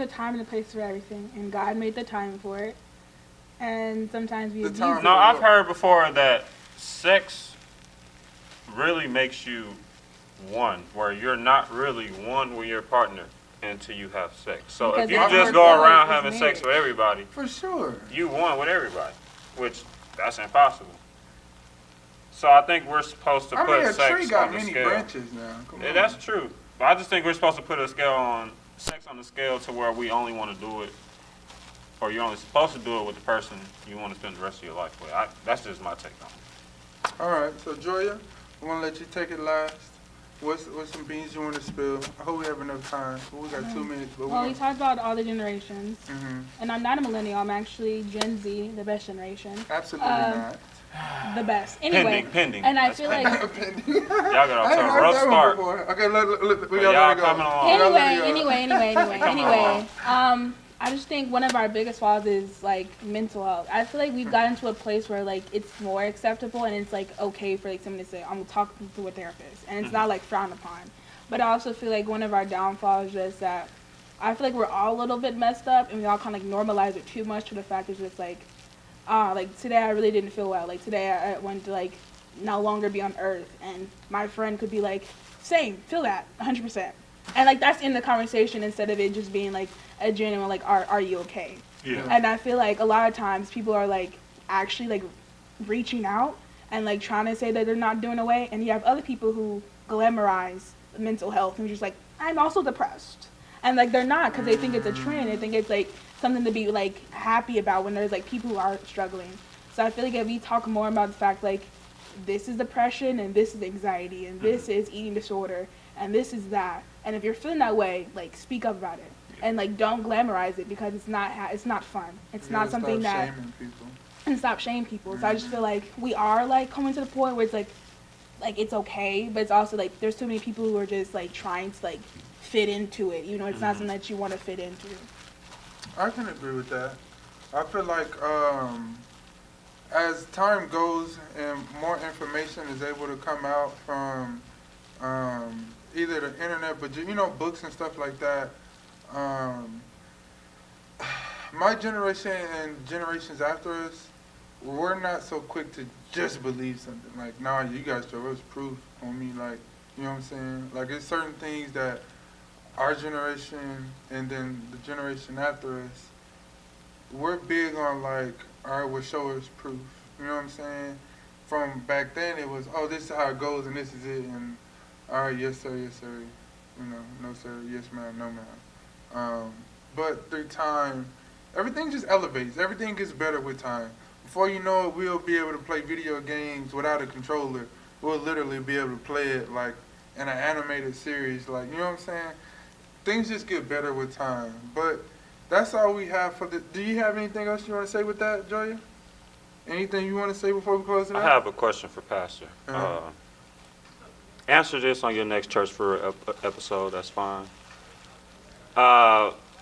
a time and a place for everything, and God made the time for it. And sometimes we abuse it. No, I've heard before that sex really makes you one, where you're not really one with your partner until you have sex. So Because if you that's just what go around is having sex marriage. with everybody, For sure. you one with everybody, which that's impossible. So I think we're supposed to put a sex tree got on the many scale. branches now. Come Yeah, on. that's true. But I just think we're supposed to put sex on the scale to where we only want to do it, or you're only supposed to do it with the person you want to spend the rest of your life with. That's just my take on it. All right, so Joya, I want to let you take it last. What's some beans you want to spill? I hope we have enough time. We got 2 minutes. But Well, we talked about all the generations, Mm-hmm. and I'm not a millennial. I'm actually Gen Z, the best generation. Absolutely not. The best. Anyway, Pending. and I That's feel pending. like Y'all got I off ain't to a heard rough that one start. before. Okay, look, we But gotta y'all let it go. coming along. We gotta let it go. Anyway. I just think one of our biggest flaws is like mental health. I feel like we've gotten to a place where like it's more acceptable and it's like okay for like someone to say, I'm talking to a therapist, and it's not like frowned upon. But I also feel like one of our downfalls is just that I feel like we're all a little bit messed up and we all kind of like normalize it too much to the fact that it's like like today I really didn't feel well. Like today I wanted to like no longer be on earth, and my friend could be like, same, feel that, 100%. And like that's in the conversation instead of it just being like a genuine like, are you okay? Yeah. And I feel like a lot of times people are like actually like reaching out and like trying to say that they're not doing away, and you have other people who glamorize mental health and just like, I'm also depressed, and like they're not, because they think it's a trend. They think it's like something to be like happy about when there's like people who are struggling. So I feel like if we talk more about the fact like this is depression and this is anxiety and this is eating disorder and this is that, and if you're feeling that way, like speak up about it and like don't glamorize it, because it's not fun. It's not something that shaming people. And stop shaming people. So I just feel like we are like coming to the point where it's like it's okay, but it's also like there's too many people who are just like trying to like fit into it. You know, it's not something that you want to fit into. I can agree with that. I feel like as time goes and more information is able to come out from either the internet, but you know, books and stuff like that. My generation and generations after us, we're not so quick to just believe something. Like, nah, you guys show us proof on me. Like, you know what I'm saying? Like, it's certain things that our generation and then the generation after us, we're big on like, all right, well, show us proof. You know what I'm saying? From back then, it was, oh, this is how it goes and this is it. And all right, yes, sir, yes, sir. You know, no, sir, yes, ma'am, no, ma'am. But through time, everything just elevates. Everything gets better with time. Before you know it, we'll be able to play video games without a controller. We'll literally be able to play it like in an animated series. Like, you know what I'm saying? Things just get better with time. But that's all we have for the... Do you have anything else you want to say with that, Joya? Anything you want to say before we close it out? I have a question for Pastor. Answer this on your next church for episode. That's fine.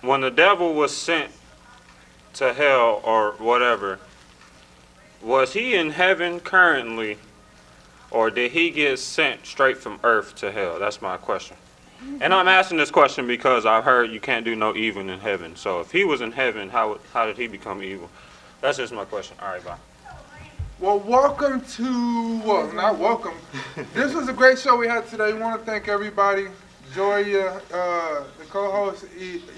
When the devil was sent to hell or whatever, was he in heaven currently, or did he get sent straight from earth to hell? That's my question. And I'm asking this question because I've heard you can't do no evil in heaven. So if he was in heaven, how did he become evil? That's just my question. All right, bye. Well, welcome to, well, not welcome. This was a great show we had today. We want to thank everybody. Joya, the co-host,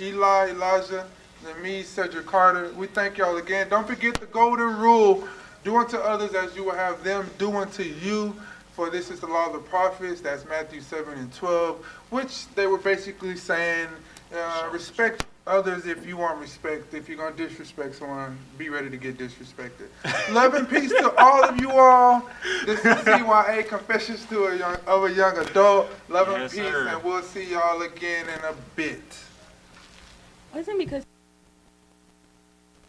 Eli, Elijah, and me, Cedric Carter. We thank y'all again. Don't forget the golden rule. Do unto others as you will have them do unto you. For this is the law of the prophets. That's Matthew 7:12, which they were basically saying, respect others if you want respect. If you're going to disrespect someone, be ready to get disrespected. Love and peace to all of you all. This is CYA, Confessions of a Young Adult. Love and peace, and we'll see y'all again in a bit. Wasn't because